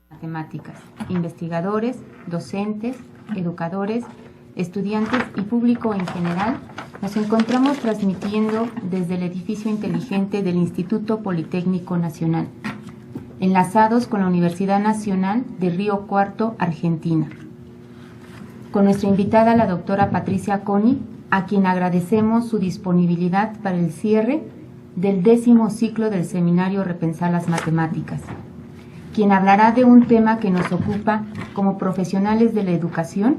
Matemáticas, investigadores, docentes, educadores, estudiantes y público en general, nos encontramos transmitiendo desde el edificio inteligente del Instituto Politécnico Nacional, enlazados con la Universidad Nacional de Río Cuarto, Argentina. Con nuestra invitada, la doctora Patricia König, a quien agradecemos su disponibilidad para el cierre del 10º ciclo del seminario Repensar las Matemáticas, quien hablará de un tema que nos ocupa como profesionales de la educación: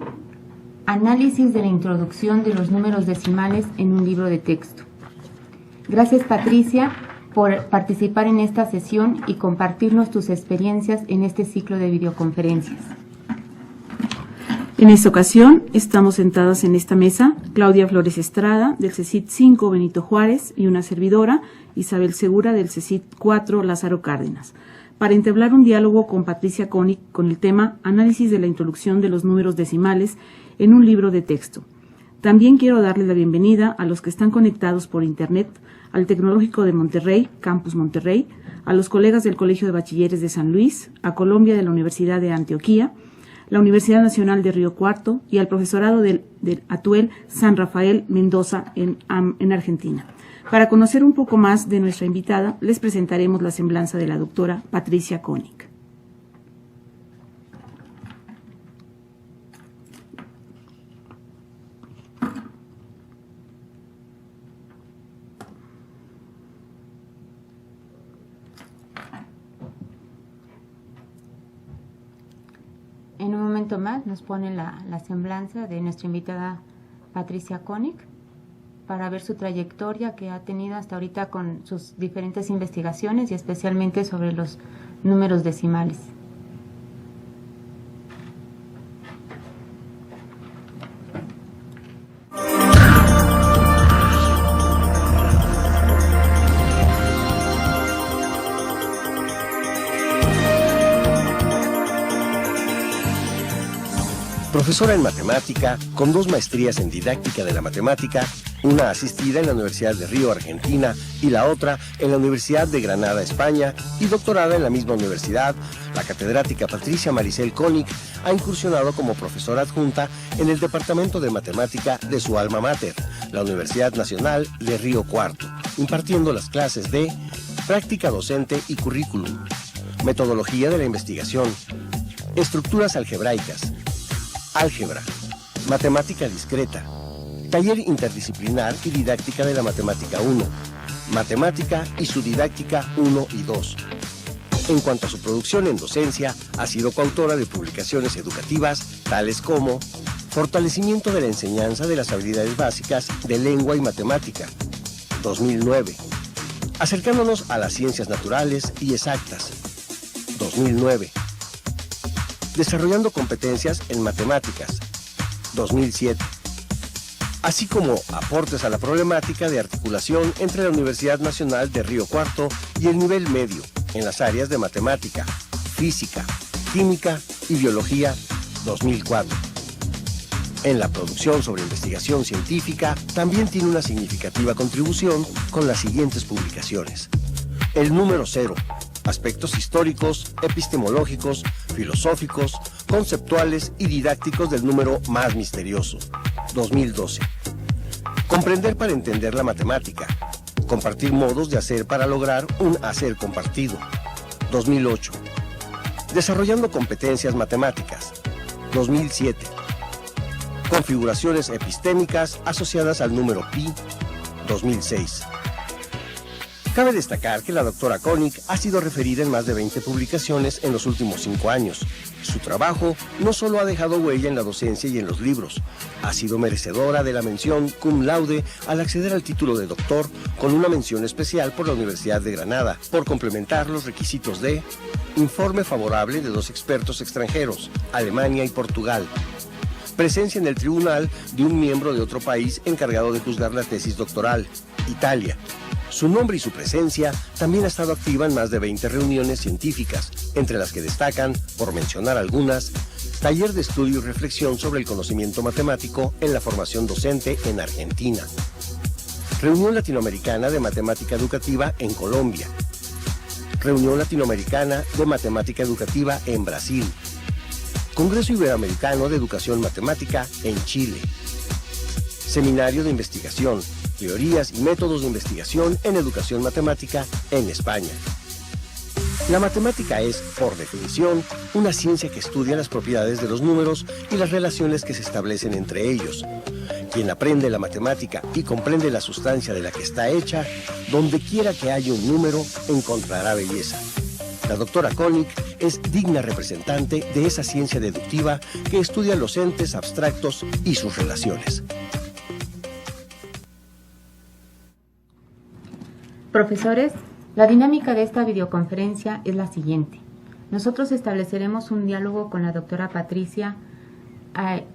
análisis de la introducción de los números decimales en un libro de texto. Gracias, Patricia, por participar en esta sesión y compartirnos tus experiencias en este ciclo de videoconferencias. En esta ocasión estamos sentadas en esta mesa Claudia Flores Estrada, del CECIT 5 Benito Juárez, y una servidora, Isabel Segura, del CECIT 4 Lázaro Cárdenas, para entablar un diálogo con Patricia König con el tema Análisis de la introducción de los números decimales en un libro de texto. También quiero darle la bienvenida a los que están conectados por Internet, al Tecnológico de Monterrey, Campus Monterrey, a los colegas del Colegio de Bachilleres de San Luis, a Colombia de la Universidad de Antioquia, la Universidad Nacional de Río Cuarto y al profesorado del Atuel San Rafael Mendoza en Argentina. Para conocer un poco más de nuestra invitada, les presentaremos la semblanza de la doctora Patricia König. En un momento más nos pone la semblanza de nuestra invitada Patricia König, para ver su trayectoria que ha tenido hasta ahorita con sus diferentes investigaciones y especialmente sobre los números decimales. Profesora en matemática, con 2 maestrías en didáctica de la matemática, una asistida en la Universidad de Río, Argentina, y la otra en la Universidad de Granada, España, y doctorada en la misma universidad, la catedrática Patricia Maricel König ha incursionado como profesora adjunta en el Departamento de Matemática de su alma mater, la Universidad Nacional de Río Cuarto, impartiendo las clases de práctica docente y currículum, metodología de la investigación, estructuras algebraicas, álgebra, matemática discreta, taller interdisciplinar y didáctica de la matemática 1, matemática y su didáctica 1 y 2. En cuanto a su producción en docencia, ha sido coautora de publicaciones educativas tales como Fortalecimiento de la enseñanza de las habilidades básicas de lengua y matemática, 2009. Acercándonos a las ciencias naturales y exactas, 2009. Desarrollando competencias en matemáticas, 2007. Así como aportes a la problemática de articulación entre la Universidad Nacional de Río Cuarto y el nivel medio en las áreas de matemática, física, química y biología, 2004. En la producción sobre investigación científica también tiene una significativa contribución con las siguientes publicaciones: El número 0, aspectos históricos, epistemológicos, filosóficos, conceptuales y didácticos del número más misterioso, 2012. Comprender para entender la matemática, compartir modos de hacer para lograr un hacer compartido, 2008. Desarrollando competencias matemáticas, 2007. Configuraciones epistémicas asociadas al número pi, 2006. Cabe destacar que la doctora Koenig ha sido referida en más de 20 publicaciones en los últimos 5 años. Su trabajo no solo ha dejado huella en la docencia y en los libros, ha sido merecedora de la mención cum laude al acceder al título de doctor con una mención especial por la Universidad de Granada, por complementar los requisitos de informe favorable de 2 expertos extranjeros, Alemania y Portugal, presencia en el tribunal de un miembro de otro país encargado de juzgar la tesis doctoral, Italia. Su nombre y su presencia también ha estado activa en más de 20 reuniones científicas, entre las que destacan, por mencionar algunas, taller de estudio y reflexión sobre el conocimiento matemático en la formación docente en Argentina, Reunión Latinoamericana de Matemática Educativa en Colombia, Reunión Latinoamericana de Matemática Educativa en Brasil, Congreso Iberoamericano de Educación Matemática en Chile, Seminario de Investigación, Teorías y Métodos de Investigación en Educación Matemática en España. La matemática es, por definición, una ciencia que estudia las propiedades de los números y las relaciones que se establecen entre ellos. Quien aprende la matemática y comprende la sustancia de la que está hecha, donde quiera que haya un número, encontrará belleza. La doctora Koenig es digna representante de esa ciencia deductiva que estudia los entes abstractos y sus relaciones. Profesores, la dinámica de esta videoconferencia es la siguiente. Nosotros estableceremos un diálogo con la doctora Patricia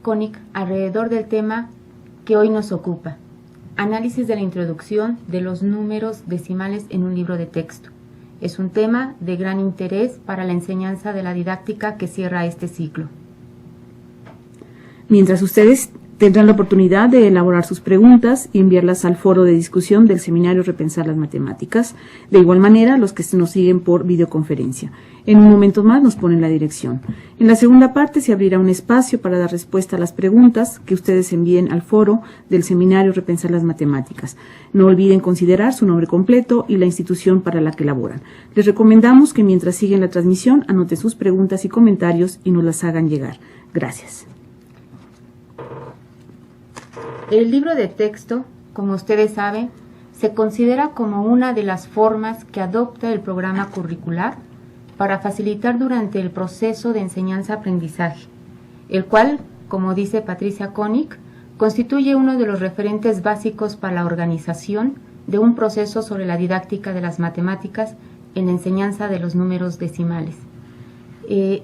Koenig alrededor del tema que hoy nos ocupa: análisis de la introducción de los números decimales en un libro de texto. Es un tema de gran interés para la enseñanza de la didáctica que cierra este ciclo. Mientras ustedes tendrán la oportunidad de elaborar sus preguntas y enviarlas al foro de discusión del seminario Repensar las Matemáticas. De igual manera, los que nos siguen por videoconferencia. En un momento más nos ponen la dirección. En la segunda parte se abrirá un espacio para dar respuesta a las preguntas que ustedes envíen al foro del seminario Repensar las Matemáticas. No olviden considerar su nombre completo y la institución para la que laboran. Les recomendamos que mientras siguen la transmisión anoten sus preguntas y comentarios y nos las hagan llegar. Gracias. El libro de texto, como ustedes saben, se considera como una de las formas que adopta el programa curricular para facilitar durante el proceso de enseñanza-aprendizaje, el cual, como dice Patricia Koenig, constituye uno de los referentes básicos para la organización de un proceso sobre la didáctica de las matemáticas en la enseñanza de los números decimales.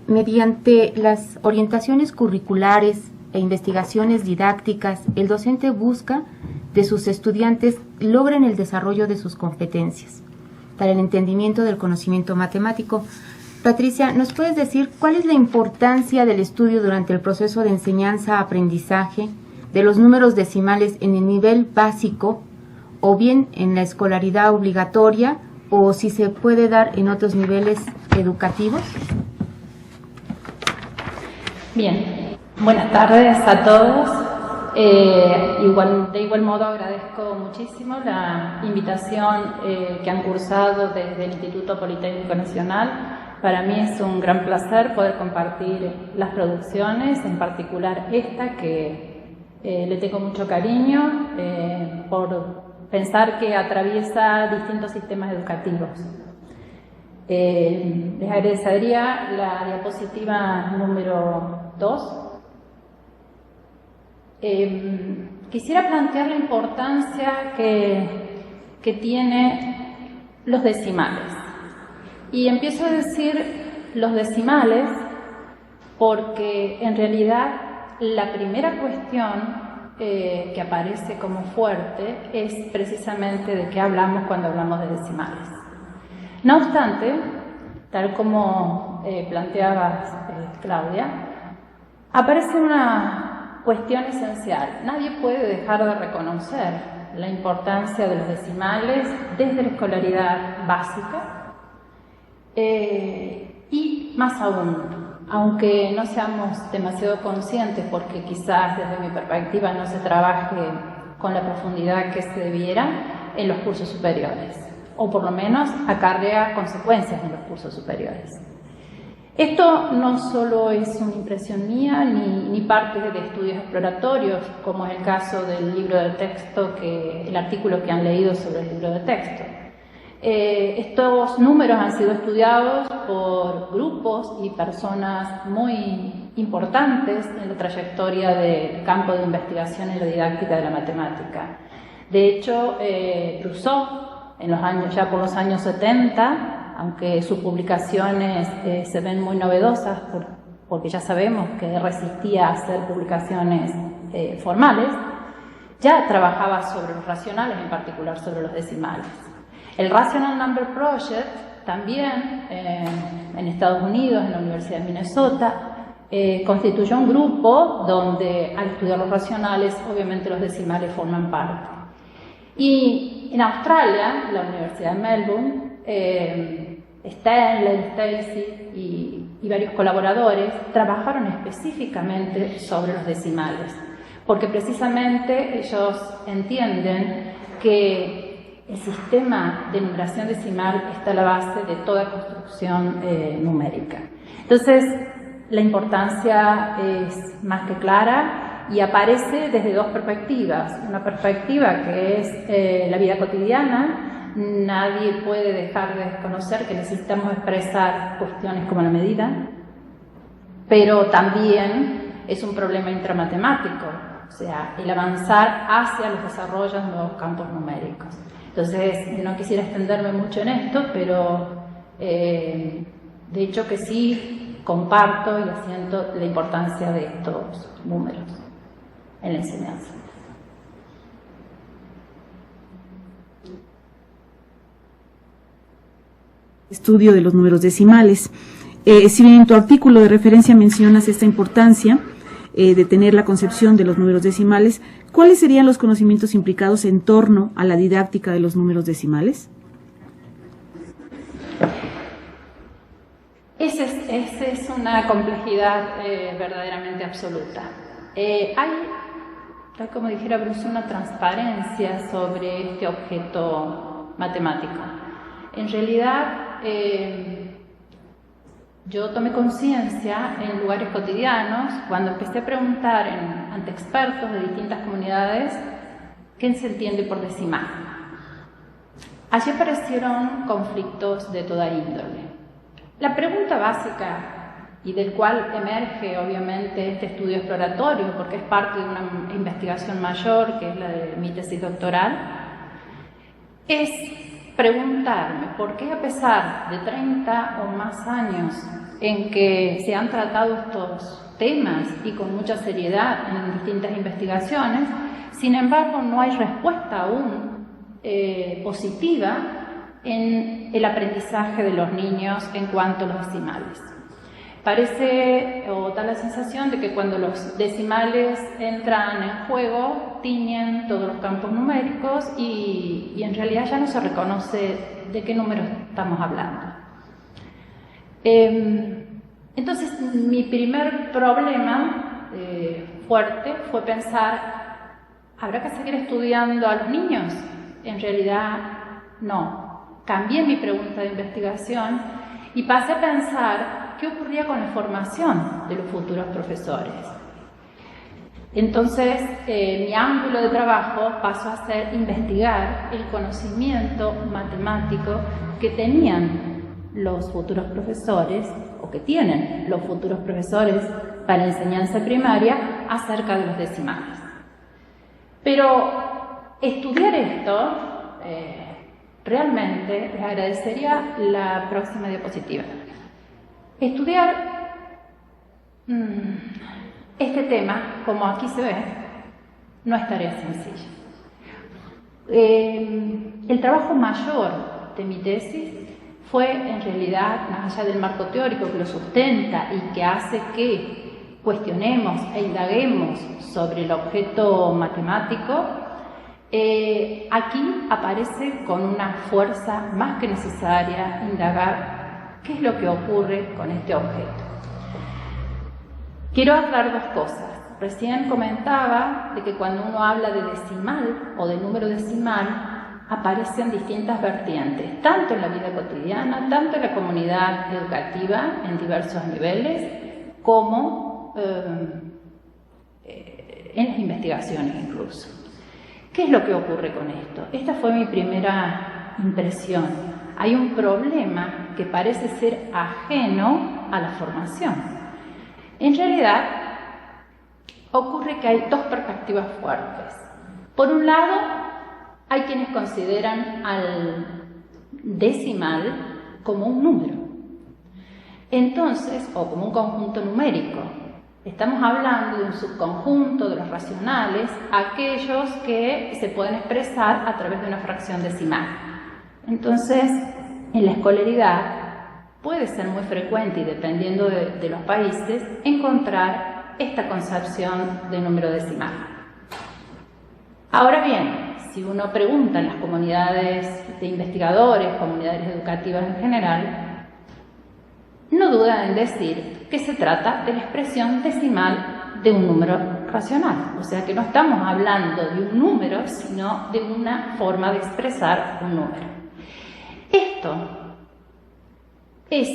Mediante las orientaciones curriculares e investigaciones didácticas, el docente busca de sus estudiantes logren el desarrollo de sus competencias para el entendimiento del conocimiento matemático. Patricia, ¿nos puedes decir cuál es la importancia del estudio durante el proceso de enseñanza-aprendizaje de los números decimales en el nivel básico o bien en la escolaridad obligatoria o si se puede dar en otros niveles educativos? Bien. Buenas tardes a todos. De igual modo agradezco muchísimo la invitación que han cursado desde el Instituto Politécnico Nacional. Para mí es un gran placer poder compartir las producciones, en particular esta que le tengo mucho cariño por pensar que atraviesa distintos sistemas educativos. Les agradecería la diapositiva número 2. Quisiera plantear la importancia que tiene los decimales. Y empiezo a decir los decimales porque en realidad la primera cuestión que aparece como fuerte es precisamente de qué hablamos cuando hablamos de decimales. No obstante, tal como planteabas, Claudia, aparece una cuestión esencial. Nadie puede dejar de reconocer la importancia de los decimales desde la escolaridad básica y más aún, aunque no seamos demasiado conscientes porque quizás desde mi perspectiva no se trabaje con la profundidad que se debiera en los cursos superiores. o por lo menos acarrea consecuencias en los cursos superiores. Esto no solo es una impresión mía ni parte de estudios exploratorios, como es el caso del libro de texto, el artículo que han leído sobre el libro de texto. Estos números han sido estudiados por grupos y personas muy importantes en la trayectoria del campo de investigación en la didáctica de la matemática. De hecho, Rousseau, ya por los años 70, aunque sus publicaciones se ven muy novedosas porque ya sabemos que resistía a hacer publicaciones formales, ya trabajaba sobre los racionales, en particular sobre los decimales. El Rational Number Project, también en Estados Unidos, en la Universidad de Minnesota, constituyó un grupo donde, al estudiar los racionales, obviamente los decimales forman parte. Y en Australia, la Universidad de Melbourne, Stanley, Stacy y varios colaboradores trabajaron específicamente sobre los decimales, porque precisamente ellos entienden que el sistema de numeración decimal está a la base de toda construcción numérica. Entonces, la importancia es más que clara y aparece desde dos perspectivas. Una perspectiva que es la vida cotidiana. Nadie puede dejar de desconocer que necesitamos expresar cuestiones como la medida, pero también es un problema intramatemático, o sea, el avanzar hacia los desarrollos de nuevos campos numéricos. Entonces, no quisiera extenderme mucho en esto, pero de hecho que sí comparto y asiento la importancia de estos números en la enseñanza. Estudio de los números decimales. Si bien en tu artículo de referencia mencionas esta importancia de tener la concepción de los números decimales, ¿cuáles serían los conocimientos implicados en torno a la didáctica de los números decimales? Esa es una complejidad verdaderamente absoluta. Hay, como dijera Bruce, una transparencia sobre este objeto matemático. En realidad, yo tomé conciencia en lugares cotidianos cuando empecé a preguntar ante expertos de distintas comunidades qué se entiende por decimal. Allí aparecieron conflictos de toda índole. La pregunta básica, y del cual emerge obviamente este estudio exploratorio, porque es parte de una investigación mayor, que es la de mi tesis doctoral, es preguntarme por qué, a pesar de 30 o más años en que se han tratado estos temas y con mucha seriedad en distintas investigaciones, sin embargo no hay respuesta aún positiva en el aprendizaje de los niños en cuanto a los decimales. Parece, o da la sensación de que cuando los decimales entran en juego, tiñen todos los campos numéricos y en realidad ya no se reconoce de qué números estamos hablando. Entonces, mi primer problema fuerte fue pensar, ¿habrá que seguir estudiando a los niños? En realidad, no. Cambié mi pregunta de investigación y pasé a pensar qué ocurría con la formación de los futuros profesores. Entonces, mi ángulo de trabajo pasó a ser investigar el conocimiento matemático que tenían los futuros profesores, o que tienen los futuros profesores para enseñanza primaria, acerca de los decimales. Pero estudiar esto, realmente les agradecería la próxima diapositiva. Estudiar este tema, como aquí se ve, no es tarea sencilla. El trabajo mayor de mi tesis fue, en realidad, más allá del marco teórico que lo sustenta y que hace que cuestionemos e indaguemos sobre el objeto matemático, aquí aparece con una fuerza más que necesaria indagar qué es lo que ocurre con este objeto. Quiero aclarar dos cosas. Recién comentaba de que cuando uno habla de decimal o de número decimal, aparecen distintas vertientes, tanto en la vida cotidiana, tanto en la comunidad educativa en diversos niveles, como en las investigaciones incluso. ¿Qué es lo que ocurre con esto? Esta fue mi primera impresión. Hay un problema que parece ser ajeno a la formación. En realidad, ocurre que hay dos perspectivas fuertes. Por un lado, hay quienes consideran al decimal como un número. Entonces, o como un conjunto numérico. Estamos hablando de un subconjunto de los racionales, aquellos que se pueden expresar a través de una fracción decimal. Entonces, en la escolaridad puede ser muy frecuente, y dependiendo de los países, encontrar esta concepción de número decimal. Ahora bien, si uno pregunta en las comunidades de investigadores, comunidades educativas en general, no duda en decir que se trata de la expresión decimal de un número racional. O sea que no estamos hablando de un número, sino de una forma de expresar un número. Esto es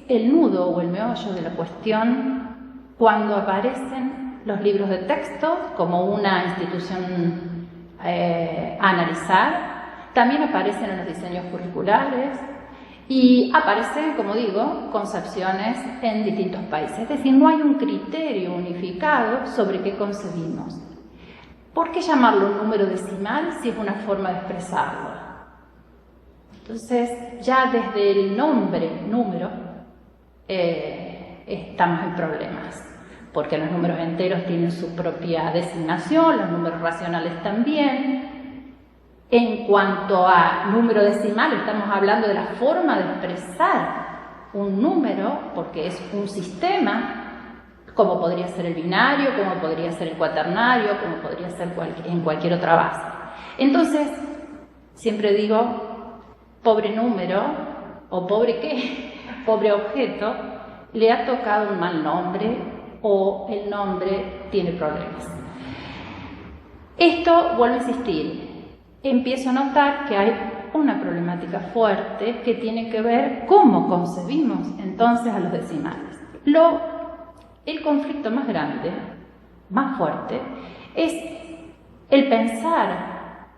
el nudo o el meollo de la cuestión cuando aparecen los libros de texto como una institución a analizar. También aparecen en los diseños curriculares y aparecen, como digo, concepciones en distintos países. Es decir, no hay un criterio unificado sobre qué concebimos. ¿Por qué llamarlo un número decimal si es una forma de expresarlo? Entonces, ya desde el nombre número estamos en problemas, porque los números enteros tienen su propia designación, los números racionales también. En cuanto a número decimal, estamos hablando de la forma de expresar un número, porque es un sistema, como podría ser el binario, como podría ser el cuaternario, como podría ser en cualquier otra base. Entonces, siempre digo, pobre número, o pobre qué, pobre objeto, le ha tocado un mal nombre o el nombre tiene problemas. Esto, vuelvo a insistir, empiezo a notar que hay una problemática fuerte que tiene que ver cómo concebimos entonces a los decimales. El conflicto más grande, más fuerte, es el pensar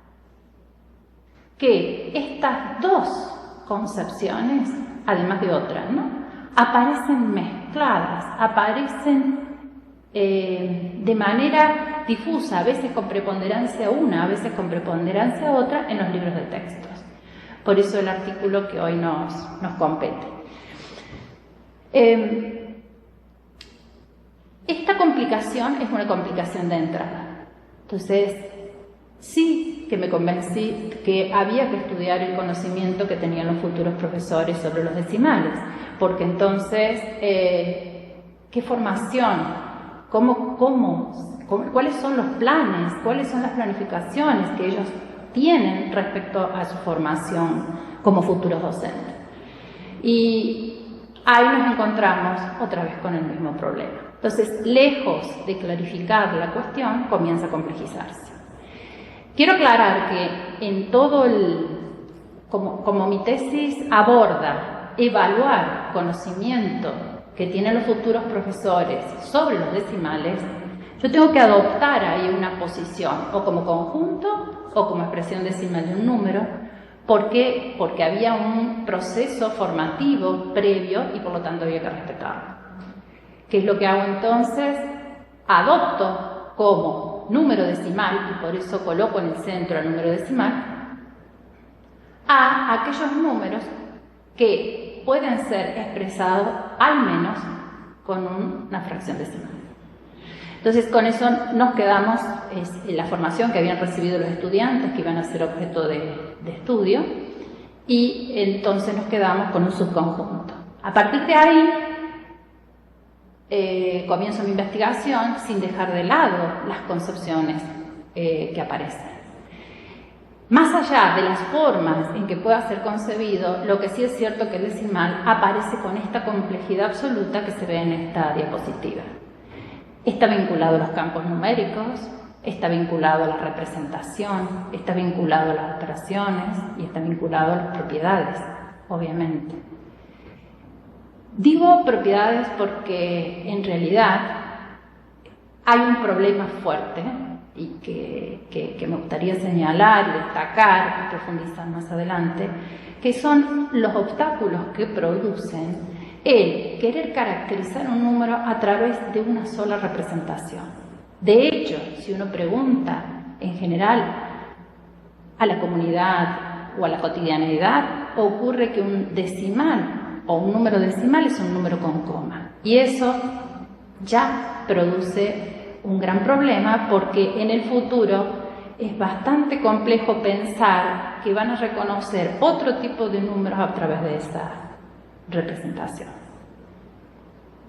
que estas dos concepciones, además de otras, ¿no?, aparecen mezcladas, aparecen de manera difusa, a veces con preponderancia una, a veces con preponderancia otra en los libros de textos. Por eso el artículo que hoy nos compete. Esta complicación es una complicación de entrada. Entonces, sí que me convencí que había que estudiar el conocimiento que tenían los futuros profesores sobre los decimales, porque entonces, ¿qué formación? ¿Cuáles son los planes? ¿Cuáles son las planificaciones que ellos tienen respecto a su formación como futuros docentes? Y ahí nos encontramos otra vez con el mismo problema. Entonces, lejos de clarificar la cuestión, comienza a complejizarse. Quiero aclarar que en todo como mi tesis aborda evaluar conocimiento que tienen los futuros profesores sobre los decimales, yo tengo que adoptar ahí una posición, o como conjunto, o como expresión decimal de un número. ¿Por qué? Porque había un proceso formativo previo y por lo tanto había que respetarlo. ¿Qué es lo que hago entonces? Adopto como número decimal, y por eso coloco en el centro el número decimal, a aquellos números que pueden ser expresados al menos con una fracción decimal. Entonces, con eso nos quedamos en la formación que habían recibido los estudiantes que iban a ser objeto de estudio, y entonces nos quedamos con un subconjunto. A partir de ahí, comienzo mi investigación sin dejar de lado las concepciones que aparecen. Más allá de las formas en que pueda ser concebido, lo que sí es cierto que el decimal aparece con esta complejidad absoluta que se ve en esta diapositiva. Está vinculado a los campos numéricos, está vinculado a la representación, está vinculado a las operaciones y está vinculado a las propiedades, obviamente. Digo propiedades porque en realidad hay un problema fuerte y que me gustaría señalar, destacar y profundizar más adelante, que son los obstáculos que producen el querer caracterizar un número a través de una sola representación. De hecho, si uno pregunta en general a la comunidad o a la cotidianeidad, ocurre que un decimal o un número decimal es un número con coma. Y eso ya produce un gran problema porque en el futuro es bastante complejo pensar que van a reconocer otro tipo de números a través de esa representación.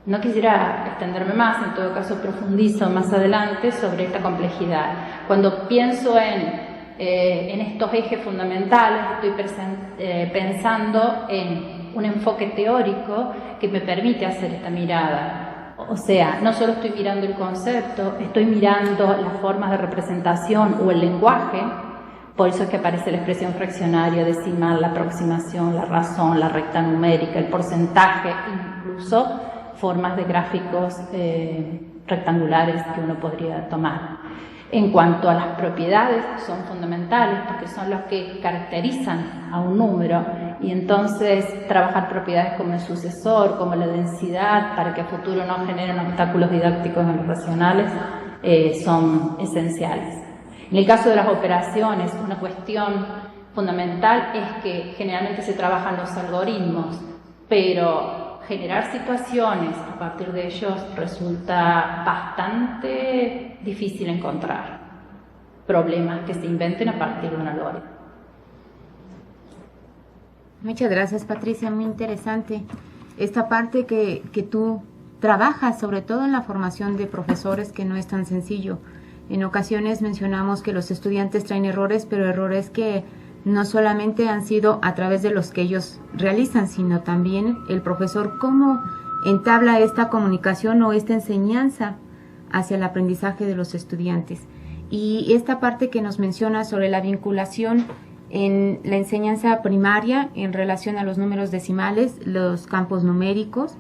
No quisiera extenderme más, en todo caso profundizo más adelante sobre esta complejidad. Cuando pienso en estos ejes fundamentales, estoy pensando en un enfoque teórico que me permite hacer esta mirada. O sea, no solo estoy mirando el concepto, estoy mirando las formas de representación o el lenguaje. Por eso es que aparece la expresión fraccionaria, decimal, la aproximación, la razón, la recta numérica, el porcentaje, incluso formas de gráficos rectangulares que uno podría tomar. En cuanto a las propiedades, son fundamentales porque son las que caracterizan a un número y entonces trabajar propiedades como el sucesor, como la densidad, para que a futuro no generen obstáculos didácticos en los racionales, son esenciales. En el caso de las operaciones, una cuestión fundamental es que generalmente se trabajan los algoritmos, pero generar situaciones a partir de ellos resulta bastante difícil encontrar problemas que se inventen a partir de un algoritmo. Muchas gracias, Patricia, muy interesante esta parte que tú trabajas, sobre todo en la formación de profesores, que no es tan sencillo. En ocasiones mencionamos que los estudiantes traen errores, pero errores que no solamente han sido a través de los que ellos realizan, sino también el profesor cómo entabla esta comunicación o esta enseñanza hacia el aprendizaje de los estudiantes. Y esta parte que nos menciona sobre la vinculación en la enseñanza primaria en relación a los números decimales, los campos numéricos,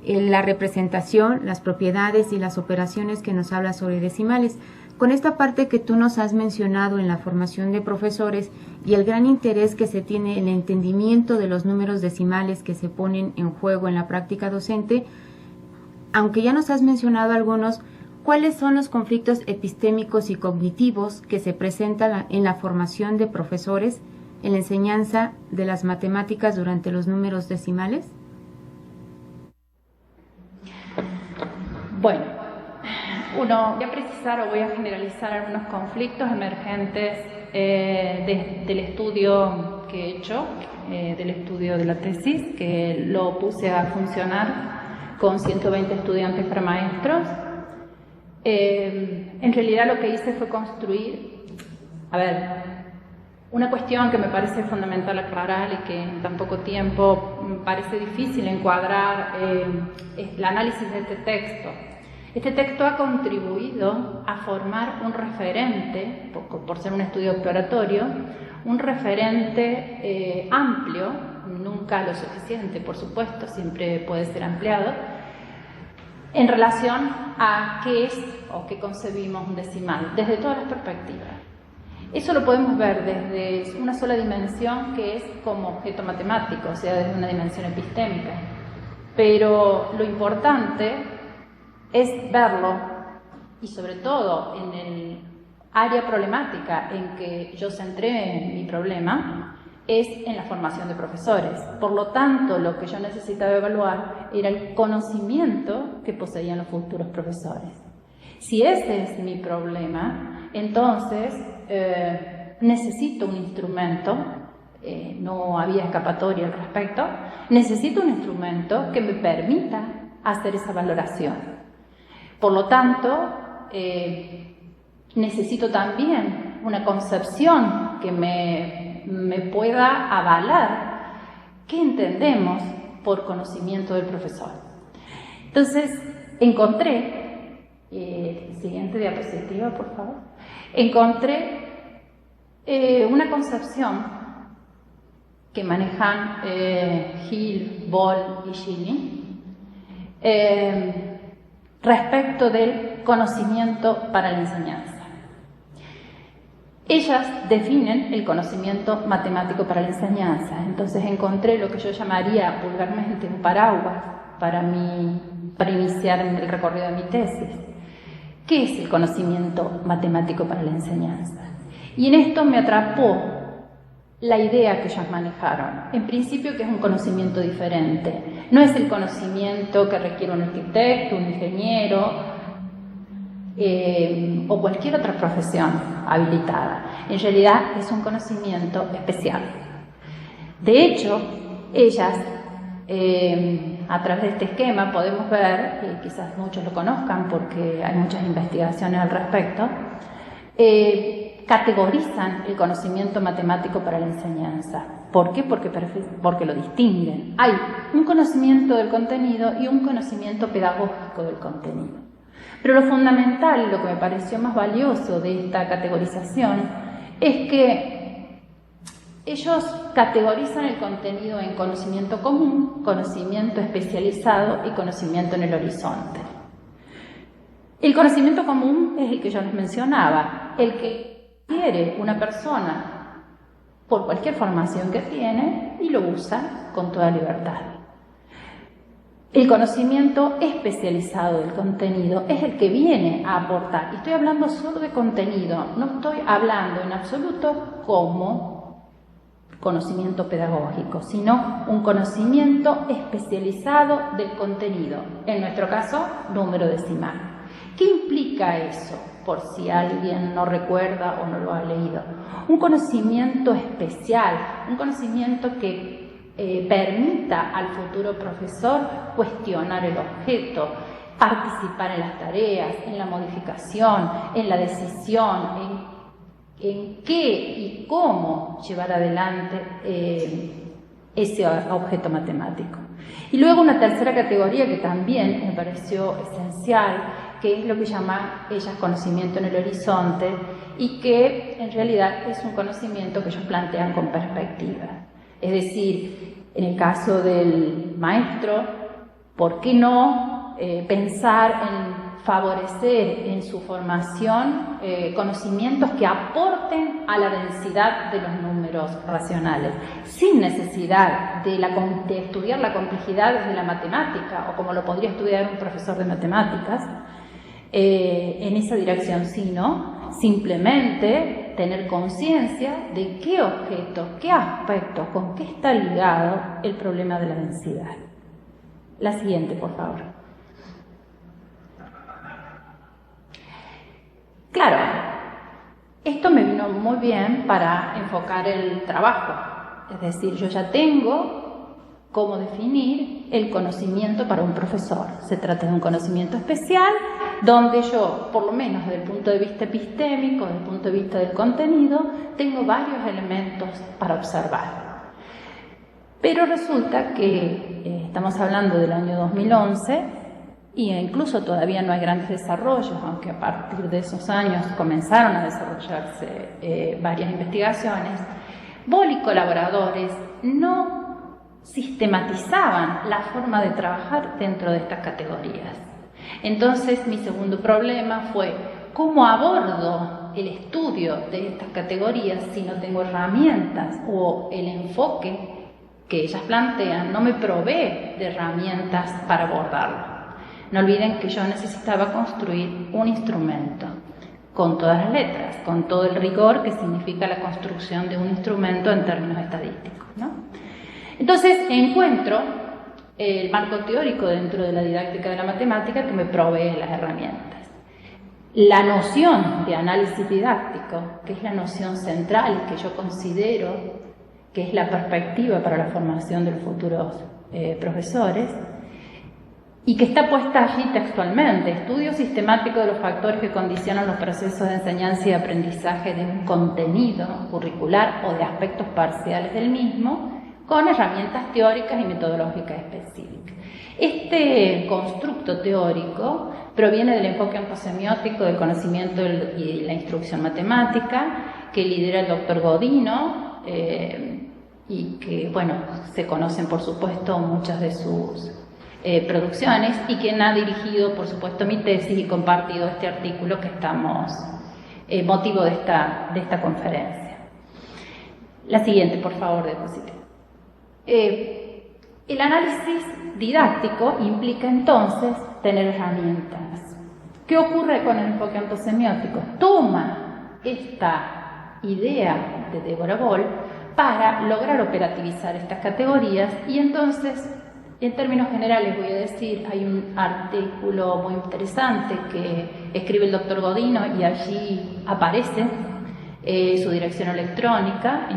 la representación, las propiedades y las operaciones que nos habla sobre decimales. Con esta parte que tú nos has mencionado en la formación de profesores y el gran interés que se tiene en el entendimiento de los números decimales que se ponen en juego en la práctica docente, aunque ya nos has mencionado algunos, ¿cuáles son los conflictos epistémicos y cognitivos que se presentan en la formación de profesores en la enseñanza de las matemáticas durante los números decimales? Bueno, voy a precisar o voy a generalizar algunos conflictos emergentes del estudio que he hecho, del estudio de la tesis, que lo puse a funcionar con 120 estudiantes para maestros. En realidad lo que hice fue construir, una cuestión que me parece fundamental aclarar y que en tan poco tiempo me parece difícil encuadrar es el análisis de este texto. Este texto ha contribuido a formar un referente, por ser un estudio exploratorio, un referente amplio, nunca lo suficiente, por supuesto, siempre puede ser ampliado, en relación a qué es o qué concebimos un decimal, desde todas las perspectivas. Eso lo podemos ver desde una sola dimensión, que es como objeto matemático, o sea, desde una dimensión epistémica. Pero lo importante es verlo, y sobre todo en el área problemática en que yo centré mi problema, es en la formación de profesores. Por lo tanto, lo que yo necesitaba evaluar era el conocimiento que poseían los futuros profesores. Si ese es mi problema, entonces necesito un instrumento, no había escapatoria al respecto, necesito un instrumento que me permita hacer esa valoración. Por lo tanto, necesito también una concepción que me pueda avalar qué entendemos por conocimiento del profesor. Entonces, encontré Siguiente diapositiva, por favor. Encontré una concepción que manejan Hill, Ball y Schilling respecto del conocimiento para la enseñanza. Ellas definen el conocimiento matemático para la enseñanza. Entonces encontré lo que yo llamaría vulgarmente un paraguas para iniciar el recorrido de mi tesis. ¿Qué es el conocimiento matemático para la enseñanza? Y en esto me atrapó la idea que ellos manejaron. En principio, que es un conocimiento diferente. No es el conocimiento que requiere un arquitecto, un ingeniero o cualquier otra profesión habilitada. En realidad es un conocimiento especial. De hecho, ellas, a través de este esquema podemos ver, y quizás muchos lo conozcan porque hay muchas investigaciones al respecto, categorizan el conocimiento matemático para la enseñanza. ¿Por qué? Porque lo distinguen. Hay un conocimiento del contenido y un conocimiento pedagógico del contenido. Pero lo fundamental y lo que me pareció más valioso de esta categorización es que ellos categorizan el contenido en conocimiento común, conocimiento especializado y conocimiento en el horizonte. El conocimiento común es el que yo les mencionaba, el que quiere una persona por cualquier formación que tiene y lo usa con toda libertad. El conocimiento especializado del contenido es el que viene a aportar. Y estoy hablando solo de contenido, no estoy hablando en absoluto como conocimiento pedagógico, sino un conocimiento especializado del contenido, en nuestro caso, número decimal. ¿Qué implica eso? Por si alguien no recuerda o no lo ha leído. Un conocimiento especial, un conocimiento que permita al futuro profesor cuestionar el objeto, participar en las tareas, en la modificación, en la decisión, en qué y cómo llevar adelante ese objeto matemático. Y luego una tercera categoría que también me pareció esencial, que es lo que llaman ellas conocimiento en el horizonte y que en realidad es un conocimiento que ellos plantean con perspectiva. Es decir, en el caso del maestro, ¿por qué no pensar en favorecer en su formación conocimientos que aporten a la densidad de los números racionales, sin necesidad de estudiar la complejidad desde la matemática, o como lo podría estudiar un profesor de matemáticas, en esa dirección, sino simplemente tener conciencia de qué objetos, qué aspectos, con qué está ligado el problema de la densidad. La siguiente, por favor. Claro, esto me vino muy bien para enfocar el trabajo. Es decir, yo ya tengo cómo definir el conocimiento para un profesor. Se trata de un conocimiento especial donde yo, por lo menos desde el punto de vista epistémico, desde el punto de vista del contenido, tengo varios elementos para observar. Pero resulta que estamos hablando del año 2011 y incluso todavía no hay grandes desarrollos, aunque a partir de esos años comenzaron a desarrollarse varias investigaciones. Ball y colaboradores no sistematizaban la forma de trabajar dentro de estas categorías. Entonces, mi segundo problema fue cómo abordo el estudio de estas categorías si no tengo herramientas o el enfoque que ellas plantean no me provee de herramientas para abordarlo. No olviden que yo necesitaba construir un instrumento con todas las letras, con todo el rigor que significa la construcción de un instrumento en términos estadísticos, ¿no? Entonces encuentro el marco teórico dentro de la didáctica de la matemática que me provee las herramientas. La noción de análisis didáctico, que es la noción central que yo considero que es la perspectiva para la formación de los futuros profesores, y que está puesta allí textualmente: estudio sistemático de los factores que condicionan los procesos de enseñanza y aprendizaje de un contenido curricular o de aspectos parciales del mismo, con herramientas teóricas y metodológicas específicas. Este constructo teórico proviene del enfoque ontosemiótico del conocimiento y la instrucción matemática, que lidera el doctor Godino, y que, bueno, se conocen, por supuesto, muchas de sus producciones, y quien ha dirigido, por supuesto, mi tesis y compartido este artículo que estamos, motivo de esta conferencia. La siguiente, por favor, diapositiva. El análisis didáctico implica entonces tener herramientas. ¿Qué ocurre con el enfoque ontosemiótico? Toma esta idea de Deborah Boll para lograr operativizar estas categorías, y entonces, en términos generales voy a decir, hay un artículo muy interesante que escribe el doctor Godino y allí aparece su dirección electrónica,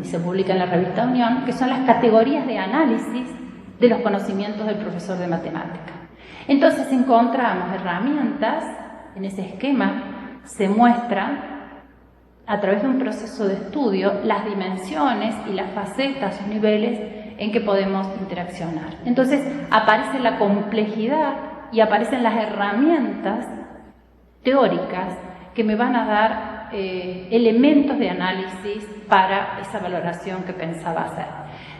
se publica en la revista Unión, que son las categorías de análisis de los conocimientos del profesor de matemática. Entonces encontramos herramientas, en ese esquema se muestran a través de un proceso de estudio las dimensiones y las facetas o niveles en que podemos interaccionar. Entonces aparece la complejidad y aparecen las herramientas teóricas que me van a dar elementos de análisis para esa valoración que pensaba hacer.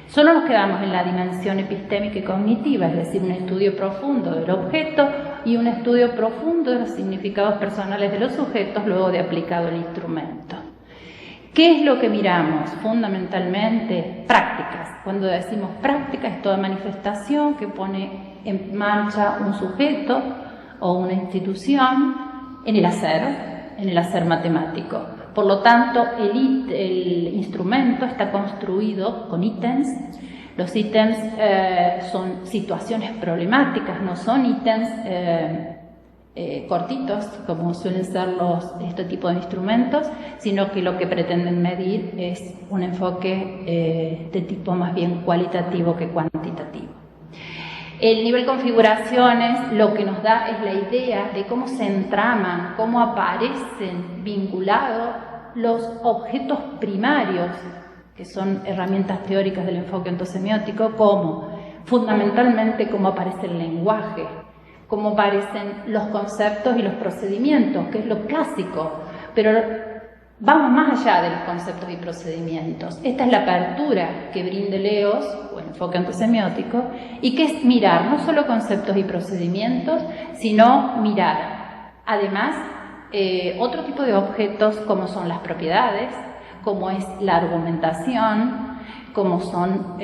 Solo nos quedamos en la dimensión epistémica y cognitiva, es decir, un estudio profundo del objeto y un estudio profundo de los significados personales de los sujetos luego de aplicado el instrumento. ¿Qué es lo que miramos? Fundamentalmente prácticas. Cuando decimos práctica es toda manifestación que pone en marcha un sujeto o una institución en el hacer matemático. Por lo tanto, el instrumento está construido con ítems. Los ítems son situaciones problemáticas, no son ítems cortitos, como suelen ser este tipo de instrumentos, sino que lo que pretenden medir es un enfoque de tipo más bien cualitativo que cuantitativo. El nivel configuraciones lo que nos da es la idea de cómo se entraman, cómo aparecen vinculados los objetos primarios, que son herramientas teóricas del enfoque ontosemiótico, como fundamentalmente cómo aparece el lenguaje, cómo aparecen los conceptos y los procedimientos, que es lo clásico, pero vamos más allá de los conceptos y procedimientos. Esta es la apertura que brinda Leos, o el enfoque ontosemiótico, y que es mirar no solo conceptos y procedimientos, sino mirar, además, otro tipo de objetos como son las propiedades, como es la argumentación, como son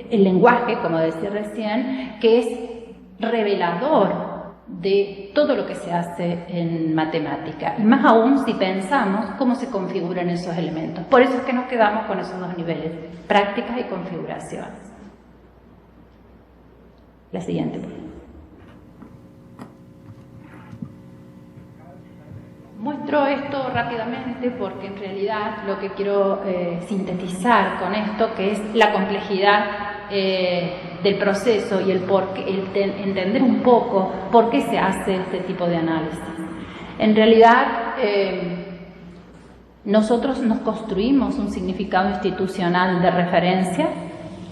el lenguaje, como decía recién, que es revelador de todo lo que se hace en matemática, y más aún si pensamos cómo se configuran esos elementos. Por eso es que nos quedamos con esos dos niveles, prácticas y configuraciones. La siguiente, por favor. Muestro esto rápidamente porque en realidad lo que quiero sintetizar con esto, que es la complejidad del proceso y entender un poco por qué se hace este tipo de análisis. En realidad, nosotros nos construimos un significado institucional de referencia,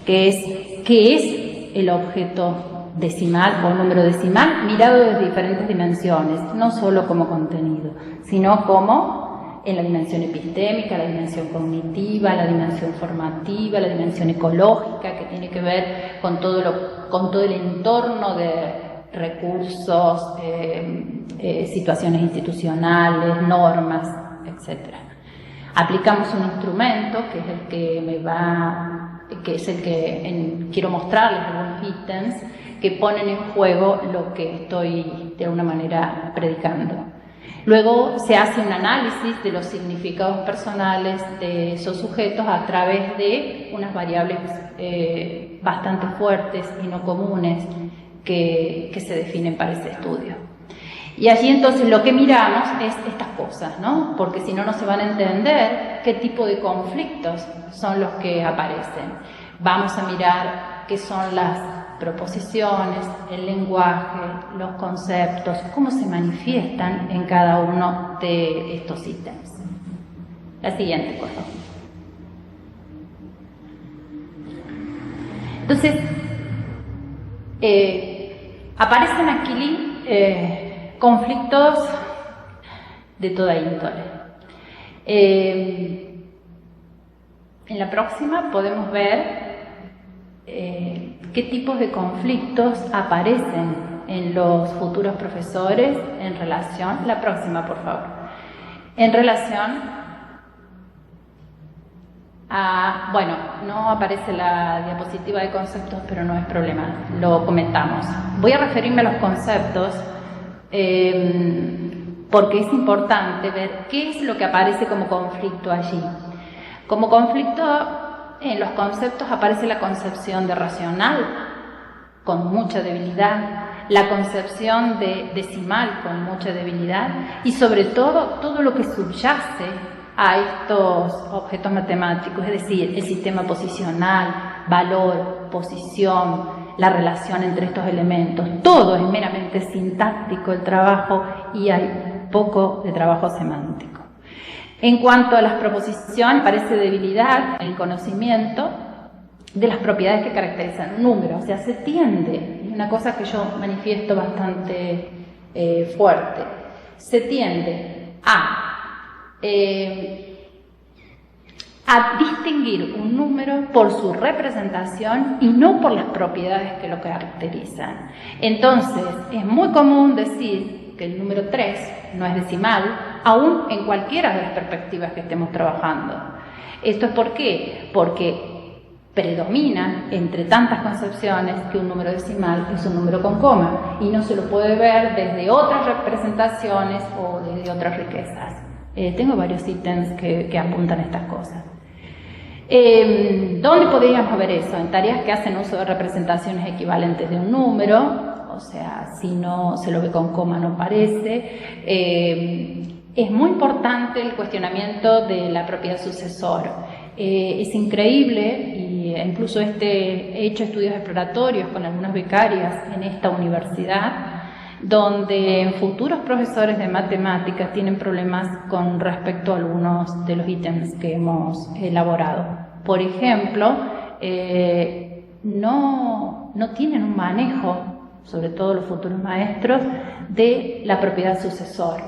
que es el objeto decimal o número decimal, mirado desde diferentes dimensiones, no solo como contenido, sino como en la dimensión epistémica, la dimensión cognitiva, la dimensión formativa, la dimensión ecológica, que tiene que ver con todo el entorno de recursos, situaciones institucionales, normas, etc. Aplicamos un instrumento que es el que quiero mostrarles algunos ítems que ponen en juego lo que estoy de alguna manera predicando. Luego se hace un análisis de los significados personales de esos sujetos a través de unas variables bastante fuertes y no comunes que se definen para ese estudio. Y allí entonces lo que miramos es estas cosas, ¿no? Porque si no, no se van a entender qué tipo de conflictos son los que aparecen. Vamos a mirar qué son las proposiciones, el lenguaje, los conceptos, cómo se manifiestan en cada uno de estos ítems. La siguiente, por favor. Entonces, Aparecen aquí conflictos de toda índole. En la próxima podemos ver qué tipos de conflictos aparecen en los futuros profesores en relación, la próxima por favor, en relación a, bueno, no aparece la diapositiva de conceptos, pero no es problema, lo comentamos. Voy a referirme a los conceptos porque es importante ver qué es lo que aparece como conflicto allí. Como conflicto en los conceptos aparece la concepción de racional con mucha debilidad, la concepción de decimal con mucha debilidad y sobre todo lo que subyace a estos objetos matemáticos, es decir, el sistema posicional, valor, posición, la relación entre estos elementos. Todo es meramente sintáctico el trabajo y hay poco de trabajo semántico. En cuanto a las proposiciones, parece debilidad en el conocimiento de las propiedades que caracterizan un número, o sea, se tiende, es una cosa que yo manifiesto bastante fuerte, se tiende a distinguir un número por su representación y no por las propiedades que lo caracterizan. Entonces, es muy común decir que el número 3 no es decimal, aún en cualquiera de las perspectivas que estemos trabajando. ¿Esto es por qué? Porque predomina entre tantas concepciones que un número decimal es un número con coma y no se lo puede ver desde otras representaciones o desde otras riquezas. Tengo varios ítems que apuntan a estas cosas. ¿Dónde podríamos ver eso? En tareas que hacen uso de representaciones equivalentes de un número, o sea, si no se lo ve con coma no aparece. Es muy importante el cuestionamiento de la propiedad sucesor. Es increíble, y incluso he hecho estudios exploratorios con algunas becarias en esta universidad, donde futuros profesores de matemáticas tienen problemas con respecto a algunos de los ítems que hemos elaborado. Por ejemplo, no tienen un manejo, sobre todo los futuros maestros, de la propiedad sucesor.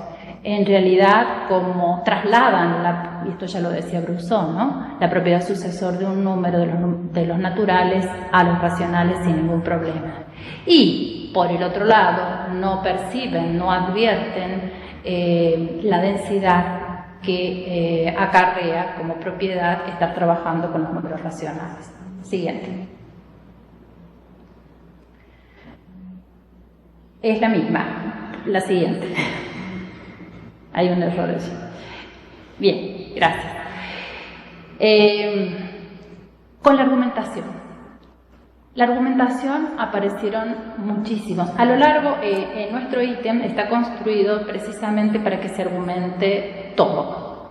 En realidad, como trasladan, y esto ya lo decía Brousseau, ¿no?, la propiedad sucesor de un número de los naturales a los racionales sin ningún problema. Y, por el otro lado, no perciben, no advierten la densidad que acarrea como propiedad estar trabajando con los números racionales. Siguiente. Es la misma, la siguiente. Hay un error allí. Bien, gracias. Con la argumentación. La argumentación aparecieron muchísimos. A lo largo, nuestro ítem está construido precisamente para que se argumente todo.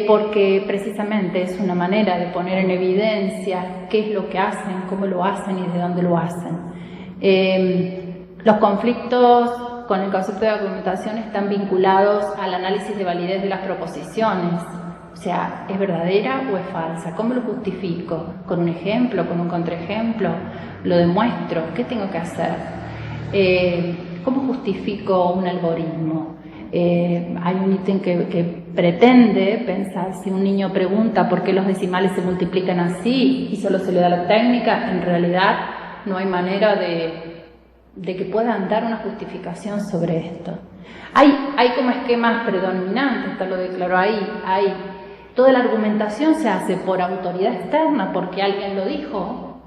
Porque precisamente es una manera de poner en evidencia qué es lo que hacen, cómo lo hacen y de dónde lo hacen. Los conflictos con el concepto de argumentación están vinculados al análisis de validez de las proposiciones. O sea, ¿es verdadera o es falsa? ¿Cómo lo justifico? ¿Con un ejemplo? ¿Con un contraejemplo? ¿Lo demuestro? ¿Qué tengo que hacer? ¿Cómo justifico un algoritmo? Hay un ítem que pretende pensar, si un niño pregunta por qué los decimales se multiplican así y solo se le da la técnica, en realidad no hay manera de que puedan dar una justificación sobre esto. Hay como esquemas predominantes, esto lo declaró ahí, toda la argumentación se hace por autoridad externa, porque alguien lo dijo,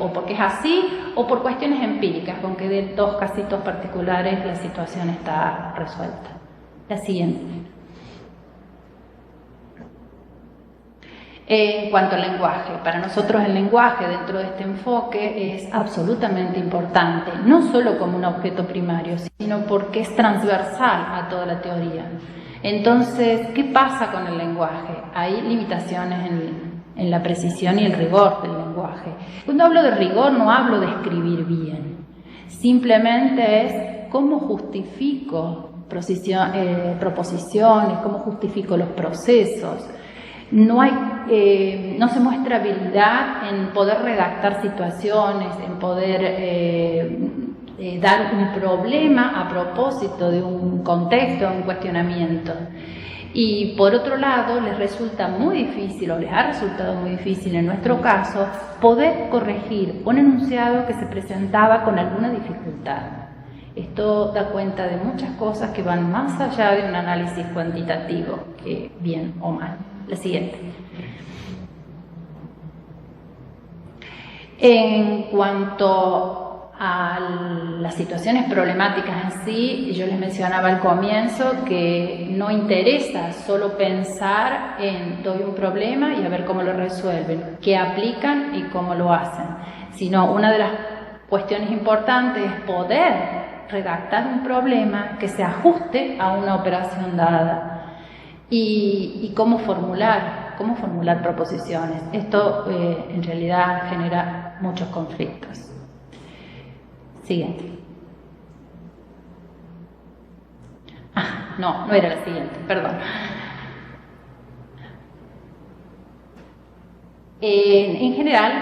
o porque es así, o por cuestiones empíricas, con que de dos casitos particulares la situación está resuelta. La siguiente. En cuanto al lenguaje, para nosotros el lenguaje dentro de este enfoque es absolutamente importante, no solo como un objeto primario, sino porque es transversal a toda la teoría. Entonces, ¿qué pasa con el lenguaje? Hay limitaciones en la precisión y el rigor del lenguaje. Cuando hablo de rigor no hablo de escribir bien, simplemente es cómo justifico proposiciones, cómo justifico los procesos. No se muestra habilidad en poder redactar situaciones, en poder dar un problema a propósito de un contexto, un cuestionamiento. Y por otro lado, les resulta muy difícil, o les ha resultado muy difícil en nuestro caso, poder corregir un enunciado que se presentaba con alguna dificultad. Esto da cuenta de muchas cosas que van más allá de un análisis cuantitativo, que bien o mal. La siguiente. En cuanto a las situaciones problemáticas en sí, yo les mencionaba al comienzo que no interesa solo pensar en doy un problema y a ver cómo lo resuelven, qué aplican y cómo lo hacen, sino una de las cuestiones importantes es poder redactar un problema que se ajuste a una operación dada y cómo formular proposiciones. Esto en realidad genera muchos conflictos. Siguiente. No era la siguiente, perdón. En general,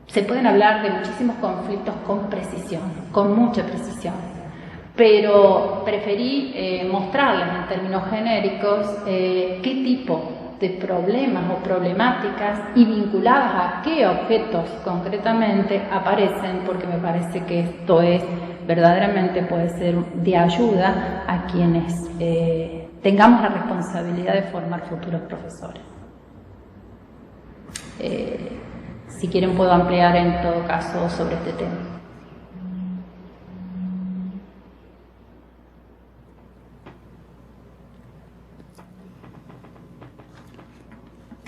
se pueden hablar de muchísimos conflictos con precisión, con mucha precisión, pero preferí mostrarles en términos genéricos qué tipo de problemas o problemáticas y vinculadas a qué objetos concretamente aparecen, porque me parece que esto verdaderamente puede ser de ayuda a quienes tengamos la responsabilidad de formar futuros profesores. Si quieren puedo ampliar en todo caso sobre este tema.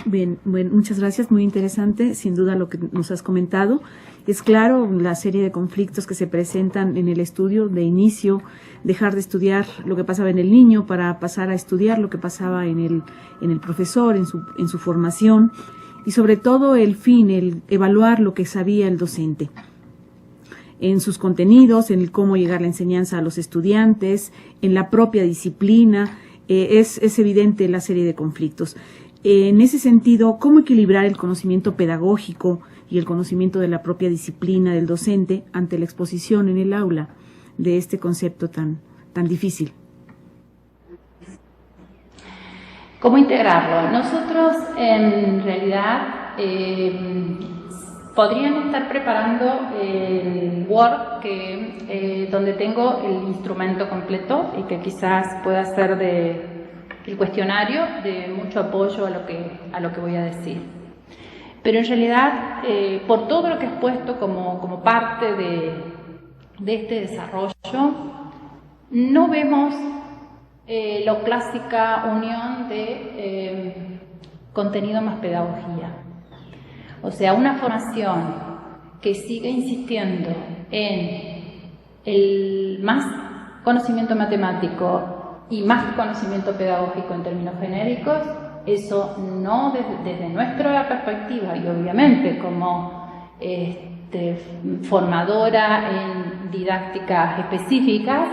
Bien, bueno, muchas gracias, muy interesante, sin duda lo que nos has comentado. Es claro la serie de conflictos que se presentan en el estudio de inicio, dejar de estudiar lo que pasaba en el niño para pasar a estudiar lo que pasaba en el profesor, en su formación, y sobre todo el fin, el evaluar lo que sabía el docente en sus contenidos, en el cómo llegar la enseñanza a los estudiantes, en la propia disciplina. Es evidente la serie de conflictos. En ese sentido, ¿cómo equilibrar el conocimiento pedagógico y el conocimiento de la propia disciplina del docente ante la exposición en el aula de este concepto tan difícil? ¿Cómo integrarlo? Nosotros, en realidad, podrían estar preparando el Word donde tengo el instrumento completo y que quizás pueda ser el cuestionario de mucho apoyo a lo que voy a decir. Pero en realidad, por todo lo que he expuesto como parte de este desarrollo, no vemos la clásica unión de contenido más pedagogía. O sea, una formación que sigue insistiendo en el más conocimiento matemático y más conocimiento pedagógico en términos genéricos, eso no desde nuestra perspectiva y obviamente como formadora en didácticas específicas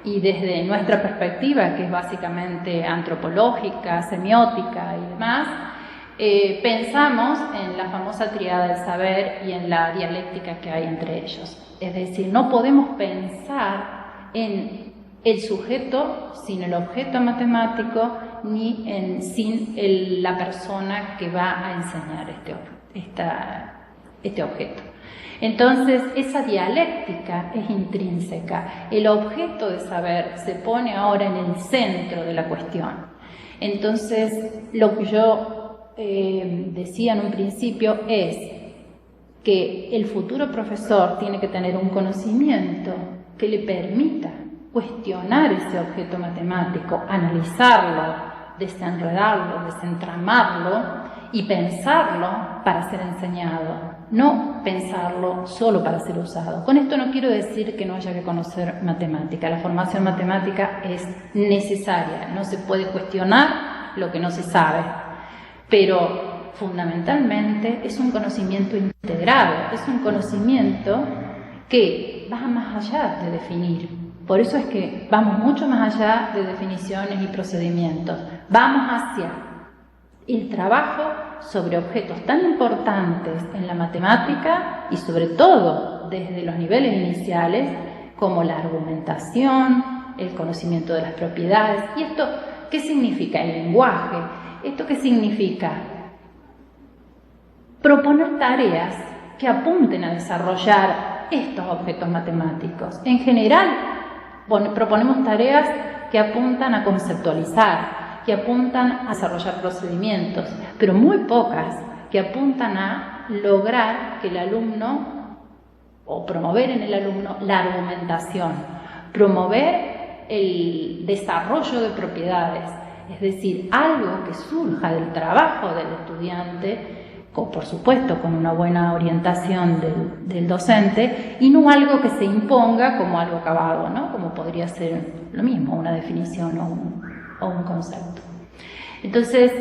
y desde nuestra perspectiva, que es básicamente antropológica, semiótica y demás, pensamos en la famosa tríada del saber y en la dialéctica que hay entre ellos. Es decir, no podemos pensar en el sujeto sin el objeto matemático ni sin la persona que va a enseñar este objeto. Entonces, esa dialéctica es intrínseca. El objeto de saber se pone ahora en el centro de la cuestión. Entonces, lo que yo decía en un principio es que el futuro profesor tiene que tener un conocimiento que le permita cuestionar ese objeto matemático, analizarlo, desenredarlo, desentramarlo y pensarlo para ser enseñado, no pensarlo solo para ser usado. Con esto no quiero decir que no haya que conocer matemática. La formación matemática es necesaria, no se puede cuestionar lo que no se sabe, pero fundamentalmente es un conocimiento integrado, es un conocimiento que va más allá de definir. Por eso es que vamos mucho más allá de definiciones y procedimientos. Vamos hacia el trabajo sobre objetos tan importantes en la matemática y sobre todo desde los niveles iniciales como la argumentación, el conocimiento de las propiedades. ¿Y esto qué significa? El lenguaje. ¿Esto qué significa? Proponer tareas que apunten a desarrollar estos objetos matemáticos. En general, proponemos tareas que apuntan a conceptualizar, que apuntan a desarrollar procedimientos, pero muy pocas que apuntan a lograr que el alumno, o promover en el alumno la argumentación, promover el desarrollo de propiedades, es decir, algo que surja del trabajo del estudiante, por supuesto con una buena orientación del docente, y no algo que se imponga como algo acabado, ¿no? Como podría ser lo mismo, una definición o un concepto. Entonces,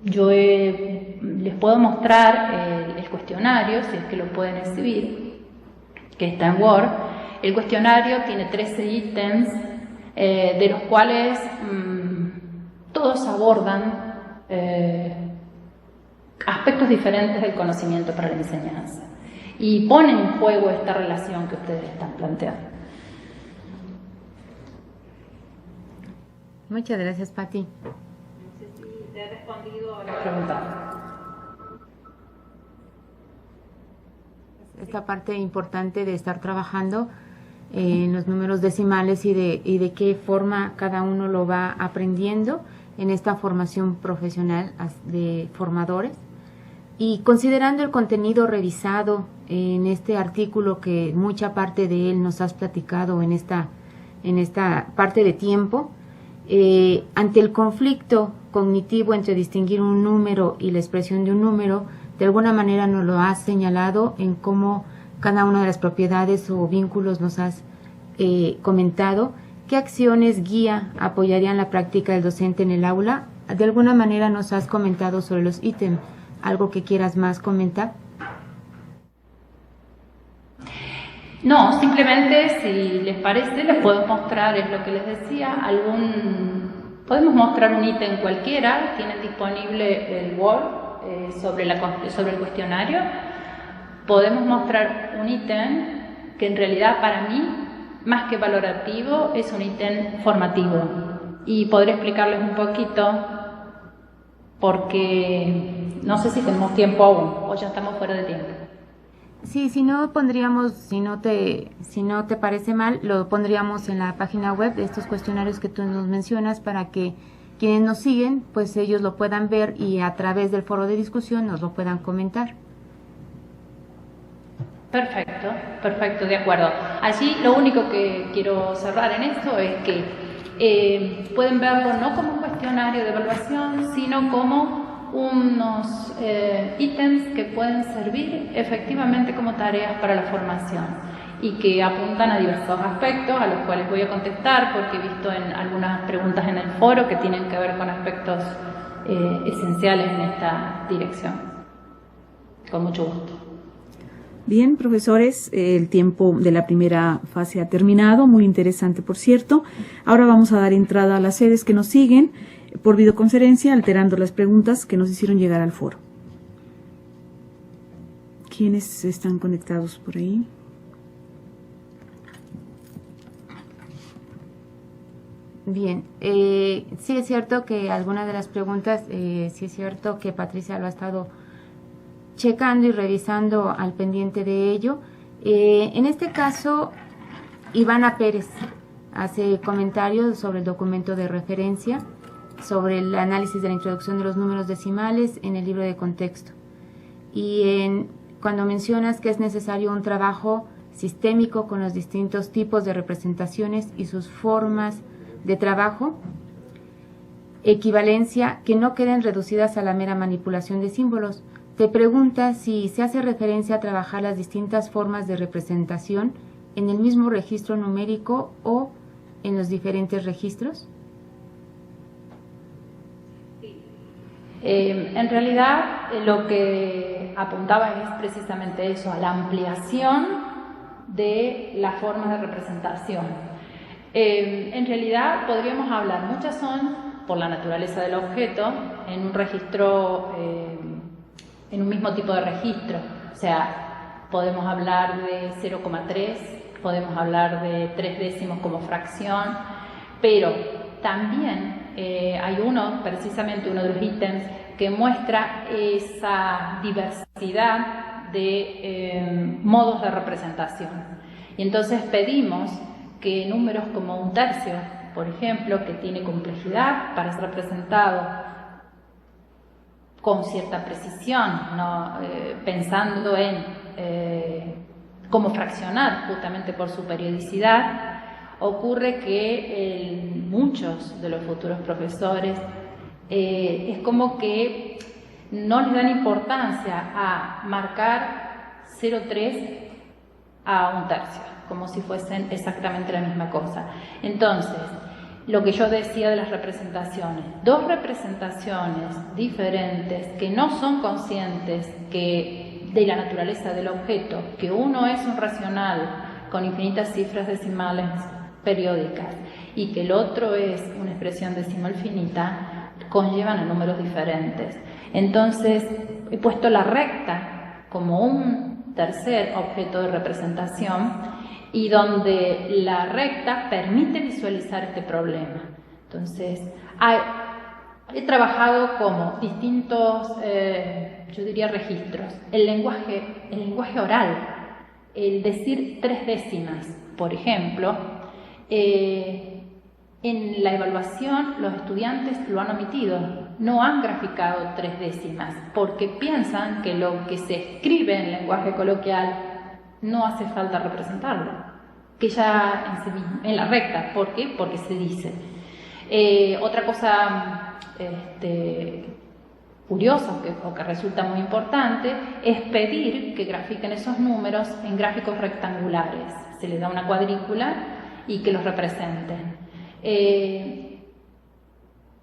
yo les puedo mostrar el cuestionario, si es que lo pueden exhibir, que está en Word. El cuestionario tiene 13 ítems, de los cuales todos abordan aspectos diferentes del conocimiento para la enseñanza y ponen en juego esta relación que ustedes están planteando. Muchas gracias, Pati. No sé si te he respondido a la pregunta. Esta parte importante de estar trabajando en los números decimales y de qué forma cada uno lo va aprendiendo en esta formación profesional de formadores, y considerando el contenido revisado en este artículo, que mucha parte de él nos has platicado en esta parte de tiempo, ante el conflicto cognitivo entre distinguir un número y la expresión de un número, de alguna manera nos lo has señalado en cómo cada una de las propiedades o vínculos nos has comentado. ¿Qué acciones guía apoyarían la práctica del docente en el aula? De alguna manera nos has comentado sobre los ítems. ¿Algo que quieras más comentar? No, simplemente, si les parece, les puedo mostrar, es lo que les decía, podemos mostrar un ítem cualquiera. Tienen disponible el Word sobre el cuestionario. Podemos mostrar un ítem que en realidad para mí, más que valorativo, es un ítem formativo, y podré explicarles un poquito porque no sé si tenemos tiempo aún o ya estamos fuera de tiempo. Sí, si no te parece mal, lo pondríamos en la página web de estos cuestionarios que tú nos mencionas, para que quienes nos siguen, pues ellos lo puedan ver y a través del foro de discusión nos lo puedan comentar. Perfecto, de acuerdo. Allí lo único que quiero cerrar en esto es que pueden verlo no como un cuestionario de evaluación, sino como unos ítems que pueden servir efectivamente como tareas para la formación y que apuntan a diversos aspectos a los cuales voy a contestar, porque he visto en algunas preguntas en el foro que tienen que ver con aspectos esenciales en esta dirección. Con mucho gusto. Bien, profesores, el tiempo de la primera fase ha terminado, muy interesante, por cierto. Ahora vamos a dar entrada a las sedes que nos siguen por videoconferencia, alterando las preguntas que nos hicieron llegar al foro. ¿Quiénes están conectados por ahí? Bien, sí es cierto que algunas de las preguntas, sí es cierto que Patricia lo ha estado checando y revisando al pendiente de ello. En este caso, Ivana Pérez hace comentarios sobre el documento de referencia, sobre el análisis de la introducción de los números decimales en el libro de contexto. Y cuando mencionas que es necesario un trabajo sistémico con los distintos tipos de representaciones y sus formas de trabajo, equivalencia, que no queden reducidas a la mera manipulación de símbolos. Te pregunta si se hace referencia a trabajar las distintas formas de representación en el mismo registro numérico o en los diferentes registros. En realidad, lo que apuntaba es precisamente eso, a la ampliación de las formas de representación. En realidad, podríamos hablar, muchas son por la naturaleza del objeto, en un registro, en un mismo tipo de registro. O sea, podemos hablar de 0,3, podemos hablar de 3 décimos como fracción, pero también hay precisamente uno de los ítems que muestra esa diversidad de modos de representación. Y entonces pedimos que números como 1/3, por ejemplo, que tiene complejidad para ser representado con cierta precisión, ¿no? Pensando en cómo fraccionar justamente por su periodicidad, ocurre que muchos de los futuros profesores es como que no les dan importancia a marcar 0,3 a 1/3, como si fuesen exactamente la misma cosa. Entonces, lo que yo decía de las representaciones, 2 representaciones diferentes que no son conscientes de la naturaleza del objeto, que uno es un racional con infinitas cifras decimales periódicas y que el otro es una expresión decimal finita, conllevan a números diferentes. Entonces, he puesto la recta como un tercer objeto de representación y donde la recta permite visualizar este problema. Entonces, he trabajado como distintos, yo diría, registros. El lenguaje oral, el decir 3 décimas, por ejemplo, en la evaluación los estudiantes lo han omitido, no han graficado 3 décimas, porque piensan que lo que se escribe en lenguaje coloquial no hace falta representarlo, que ya en sí mismo, en la recta. ¿Por qué? Porque se dice. Otra cosa curiosa o que resulta muy importante es pedir que grafiquen esos números en gráficos rectangulares. Se les da una cuadrícula y que los representen.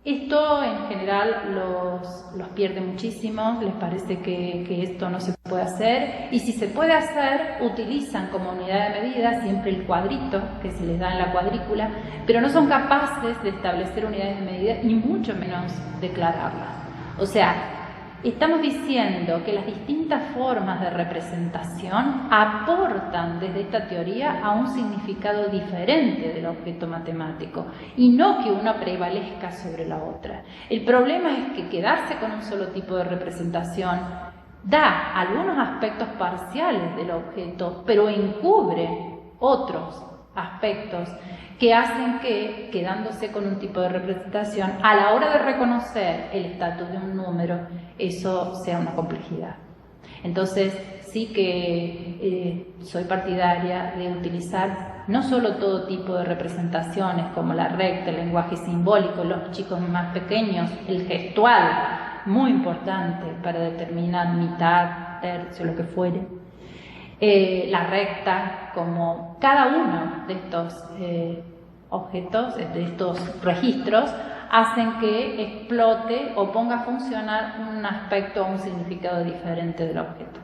Esto en general los pierde muchísimo, les parece que esto no se puede hacer, y si se puede hacer, utilizan como unidad de medida siempre el cuadrito que se les da en la cuadrícula, pero no son capaces de establecer unidades de medida y mucho menos declararlas. O sea, estamos diciendo que las distintas formas de representación aportan desde esta teoría a un significado diferente del objeto matemático y no que una prevalezca sobre la otra. El problema es que quedarse con un solo tipo de representación da algunos aspectos parciales del objeto, pero encubre otros aspectos que hacen que, quedándose con un tipo de representación, a la hora de reconocer el estatus de un número, eso sea una complejidad. Entonces, sí que soy partidaria de utilizar no solo todo tipo de representaciones, como la recta, el lenguaje simbólico, los chicos más pequeños, el gestual, muy importante para determinar mitad, tercio, lo que fuere. La recta, como cada uno de estos objetos, de estos registros, hacen que explote o ponga a funcionar un aspecto o un significado diferente del objeto.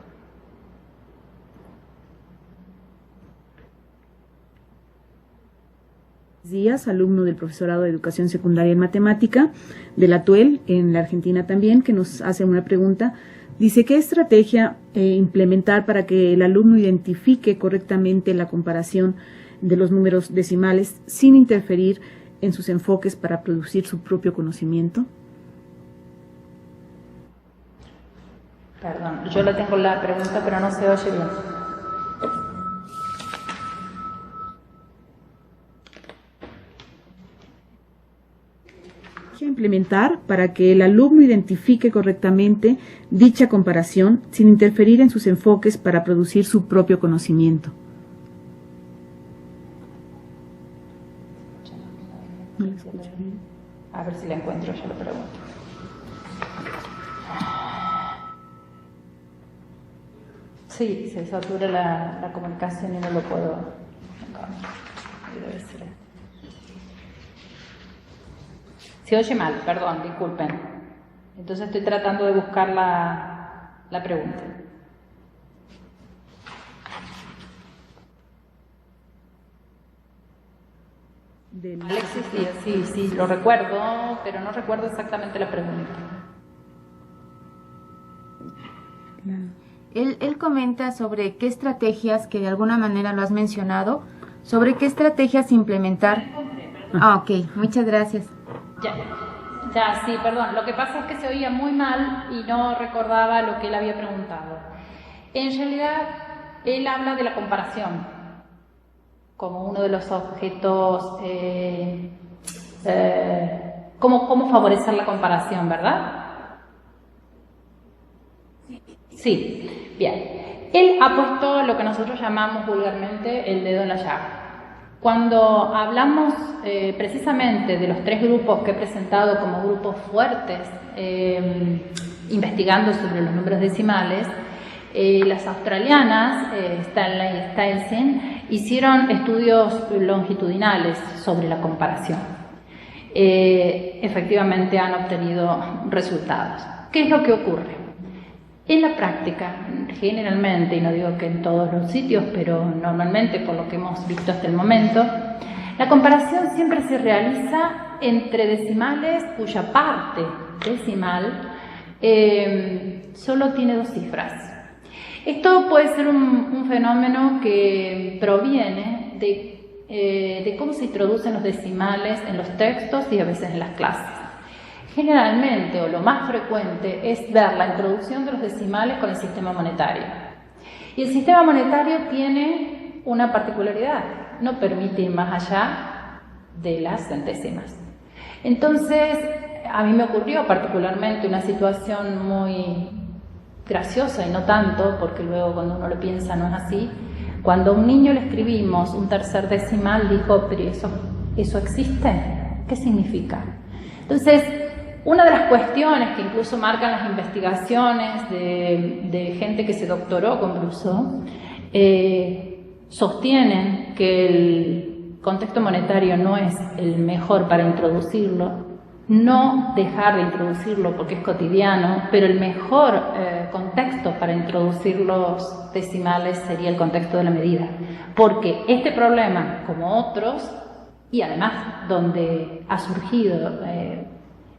Díaz, alumno del profesorado de Educación Secundaria en Matemática de la TUEL, en la Argentina también, que nos hace una pregunta. Dice, ¿qué estrategia implementar para que el alumno identifique correctamente la comparación de los números decimales sin interferir en sus enfoques para producir su propio conocimiento? Perdón, yo la tengo la pregunta, pero no se oye bien. Implementar para que el alumno identifique correctamente dicha comparación sin interferir en sus enfoques para producir su propio conocimiento. A ver si la encuentro, yo lo pregunto. Sí, se satura la comunicación y no lo puedo encontrar. Debe ser. Se oye mal, perdón, disculpen. Entonces estoy tratando de buscar la pregunta. Alexis, sí, lo recuerdo, pero no recuerdo exactamente la pregunta. Él comenta sobre qué estrategias, que de alguna manera lo has mencionado, sobre qué estrategias implementar. Ok, muchas gracias. Ya, sí, perdón. Lo que pasa es que se oía muy mal y no recordaba lo que él había preguntado. En realidad, él habla de la comparación como uno de los objetos, cómo favorecer la comparación, ¿verdad? Sí, bien. Él ha puesto lo que nosotros llamamos vulgarmente el dedo en la llaga. Cuando hablamos precisamente de los 3 grupos que he presentado como grupos fuertes, investigando sobre los números decimales, las australianas, Stanley y Stielsen, hicieron estudios longitudinales sobre la comparación. Efectivamente han obtenido resultados. ¿Qué es lo que ocurre? En la práctica, generalmente, y no digo que en todos los sitios, pero normalmente por lo que hemos visto hasta el momento, la comparación siempre se realiza entre decimales cuya parte decimal solo tiene 2 cifras. Esto puede ser un fenómeno que proviene de cómo se introducen los decimales en los textos y a veces en las clases. Generalmente, o lo más frecuente, es ver la introducción de los decimales con el sistema monetario. Y el sistema monetario tiene una particularidad, no permite ir más allá de las centésimas. Entonces, a mí me ocurrió particularmente una situación muy graciosa y no tanto, porque luego cuando uno lo piensa no es así. Cuando a un niño le escribimos un tercer decimal, dijo, pero ¿eso existe? ¿Qué significa? Entonces, una de las cuestiones que incluso marcan las investigaciones de gente que se doctoró con Brousseau, sostienen que el contexto monetario no es el mejor para introducirlo, no dejar de introducirlo porque es cotidiano, pero el mejor contexto para introducir los decimales sería el contexto de la medida, porque este problema, como otros, y además donde ha surgido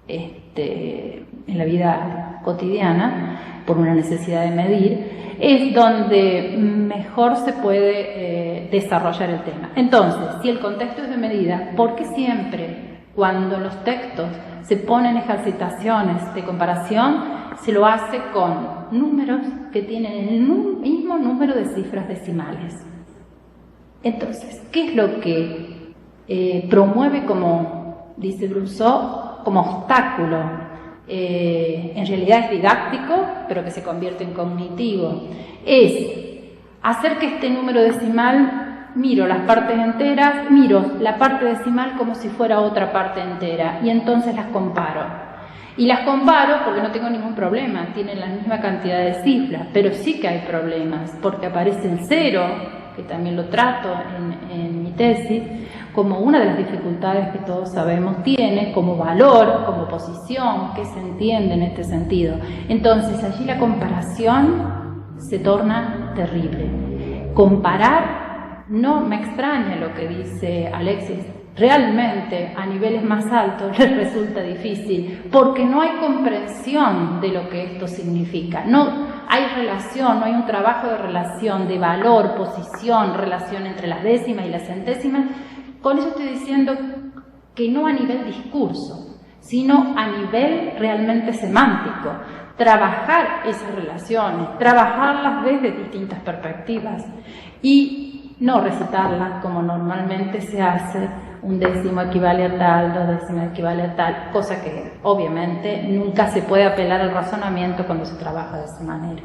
en la vida cotidiana por una necesidad de medir, es donde mejor se puede desarrollar el tema. Entonces, si el contexto es de medida, ¿por qué siempre cuando en los textos se ponen ejercitaciones de comparación se lo hace con números que tienen el mismo número de cifras decimales? Entonces, ¿qué es lo que promueve, como dice Brousseau, como obstáculo? En realidad es didáctico, pero que se convierte en cognitivo. Es hacer que este número decimal, miro las partes enteras, miro la parte decimal como si fuera otra parte entera, y entonces las comparo. Y las comparo porque no tengo ningún problema, tienen la misma cantidad de cifras, pero sí que hay problemas, porque aparece el cero, que también lo trato en mi tesis, como una de las dificultades que todos sabemos tiene, como valor, como posición, que se entiende en este sentido. Entonces allí la comparación se torna terrible. Comparar, no me extraña lo que dice Alexis, realmente a niveles más altos les resulta difícil, porque no hay comprensión de lo que esto significa. No hay relación, no hay un trabajo de relación, de valor, posición, relación entre las décimas y las centésimas. Con eso estoy diciendo que no a nivel discurso, sino a nivel realmente semántico. Trabajar esas relaciones, trabajarlas desde distintas perspectivas y no recitarlas como normalmente se hace, un décimo equivale a tal, 2 décimos equivale a tal, cosa que obviamente nunca se puede apelar al razonamiento cuando se trabaja de esa manera.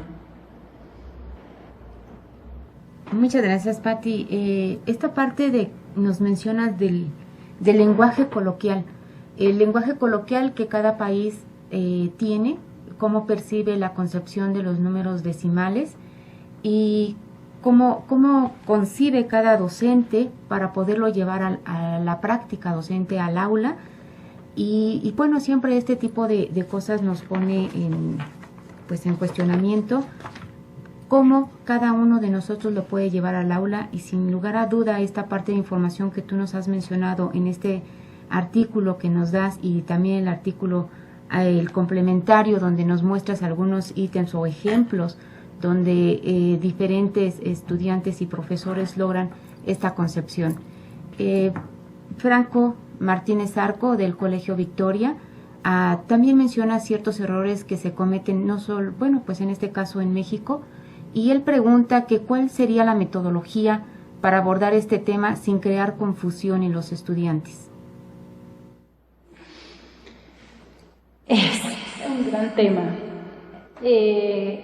Muchas gracias, Patti. Esta parte nos mencionas del lenguaje coloquial. El lenguaje coloquial que cada país tiene, cómo percibe la concepción de los números decimales y cómo concibe cada docente para poderlo llevar a la práctica docente, al aula. Y bueno, siempre este tipo de cosas nos pone en cuestionamiento. cómo cada uno de nosotros lo puede llevar al aula, y sin lugar a duda esta parte de información que tú nos has mencionado en este artículo que nos das, y también el artículo, el complementario, donde nos muestras algunos ítems o ejemplos donde diferentes estudiantes y profesores logran esta concepción. Franco Martínez Arco, del Colegio Victoria, también menciona ciertos errores que se cometen, no solo, bueno, pues en este caso en México, y él pregunta que cuál sería la metodología para abordar este tema sin crear confusión en los estudiantes. Es un gran tema.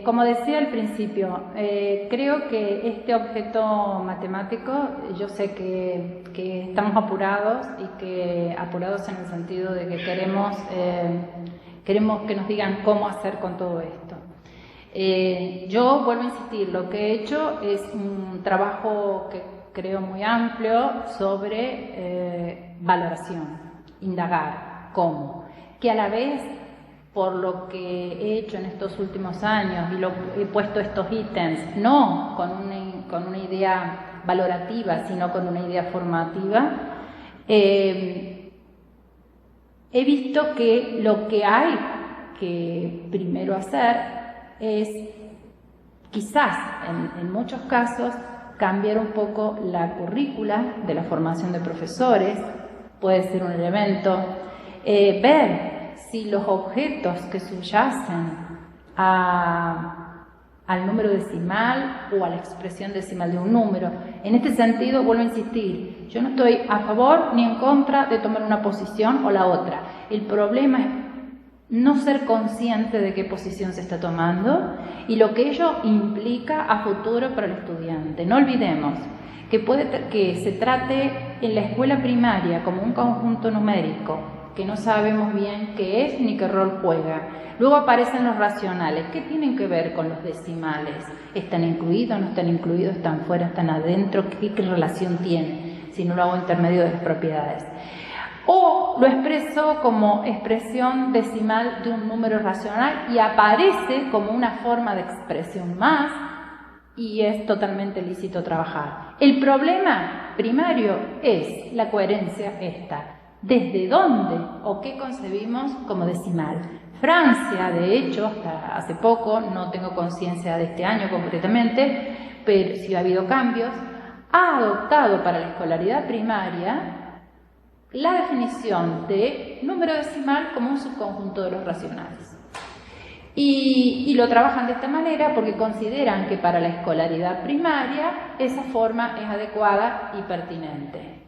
Como decía al principio, creo que este objeto matemático, yo sé que estamos apurados, y que apurados en el sentido de que queremos que nos digan cómo hacer con todo esto. Yo vuelvo a insistir, lo que he hecho es un trabajo que creo muy amplio sobre valoración, indagar, cómo, que a la vez, por lo que he hecho en estos últimos años, y he puesto estos ítems, no con una idea valorativa, sino con una idea formativa, he visto que lo que hay que primero hacer es, quizás en muchos casos, cambiar un poco la currícula de la formación de profesores, puede ser un elemento, ver si los objetos que subyacen al número decimal o a la expresión decimal de un número. En este sentido, vuelvo a insistir, yo no estoy a favor ni en contra de tomar una posición o la otra. El problema es no ser consciente de qué posición se está tomando y lo que ello implica a futuro para el estudiante. No olvidemos que se trate en la escuela primaria como un conjunto numérico, que no sabemos bien qué es ni qué rol juega. Luego aparecen los racionales. ¿Qué tienen que ver con los decimales? ¿Están incluidos, no están incluidos, están fuera, están adentro? ¿Qué relación tienen si no lo hago intermedio de las propiedades? O lo expreso como expresión decimal de un número racional y aparece como una forma de expresión más, y es totalmente lícito trabajar. El problema primario es la coherencia esta. ¿Desde dónde o qué concebimos como decimal? Francia, de hecho, hasta hace poco, no tengo conciencia de este año concretamente, pero sí ha habido cambios, ha adoptado para la escolaridad primaria la definición de número decimal como un subconjunto de los racionales. Y lo trabajan de esta manera porque consideran que para la escolaridad primaria esa forma es adecuada y pertinente.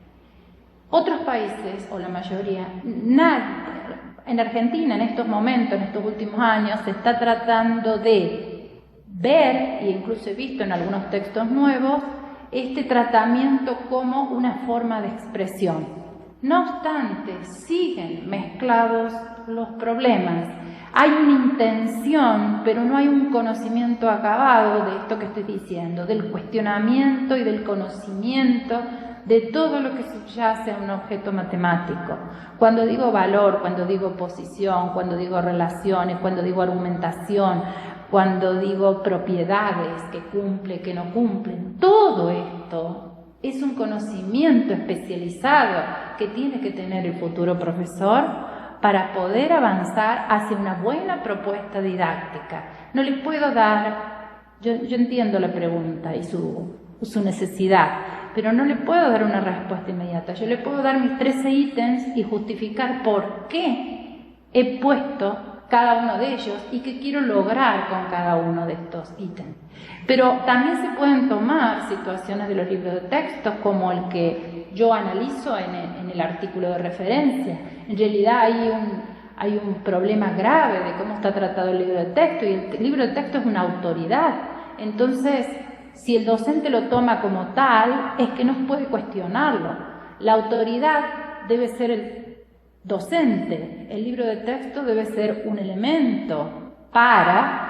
Otros países, o la mayoría, en Argentina en estos momentos, en estos últimos años, se está tratando de ver, e incluso he visto en algunos textos nuevos, este tratamiento como una forma de expresión. No obstante, siguen mezclados los problemas. Hay una intención, pero no hay un conocimiento acabado de esto que estoy diciendo, del cuestionamiento y del conocimiento de todo lo que subyace a un objeto matemático. Cuando digo valor, cuando digo posición, cuando digo relaciones, cuando digo argumentación, cuando digo propiedades, que cumple, que no cumplen, todo esto es un conocimiento especializado que tiene que tener el futuro profesor para poder avanzar hacia una buena propuesta didáctica. No le puedo dar, yo entiendo la pregunta y su necesidad, pero no le puedo dar una respuesta inmediata. Yo le puedo dar mis 13 ítems y justificar por qué he puesto cada uno de ellos y qué quiero lograr con cada uno de estos ítems. Pero también se pueden tomar situaciones de los libros de texto como el que yo analizo en el artículo de referencia. En realidad hay un problema grave de cómo está tratado el libro de texto, y el libro de texto es una autoridad. Entonces, si el docente lo toma como tal, es que no puede cuestionarlo. La autoridad debe ser el docente. El libro de texto debe ser un elemento para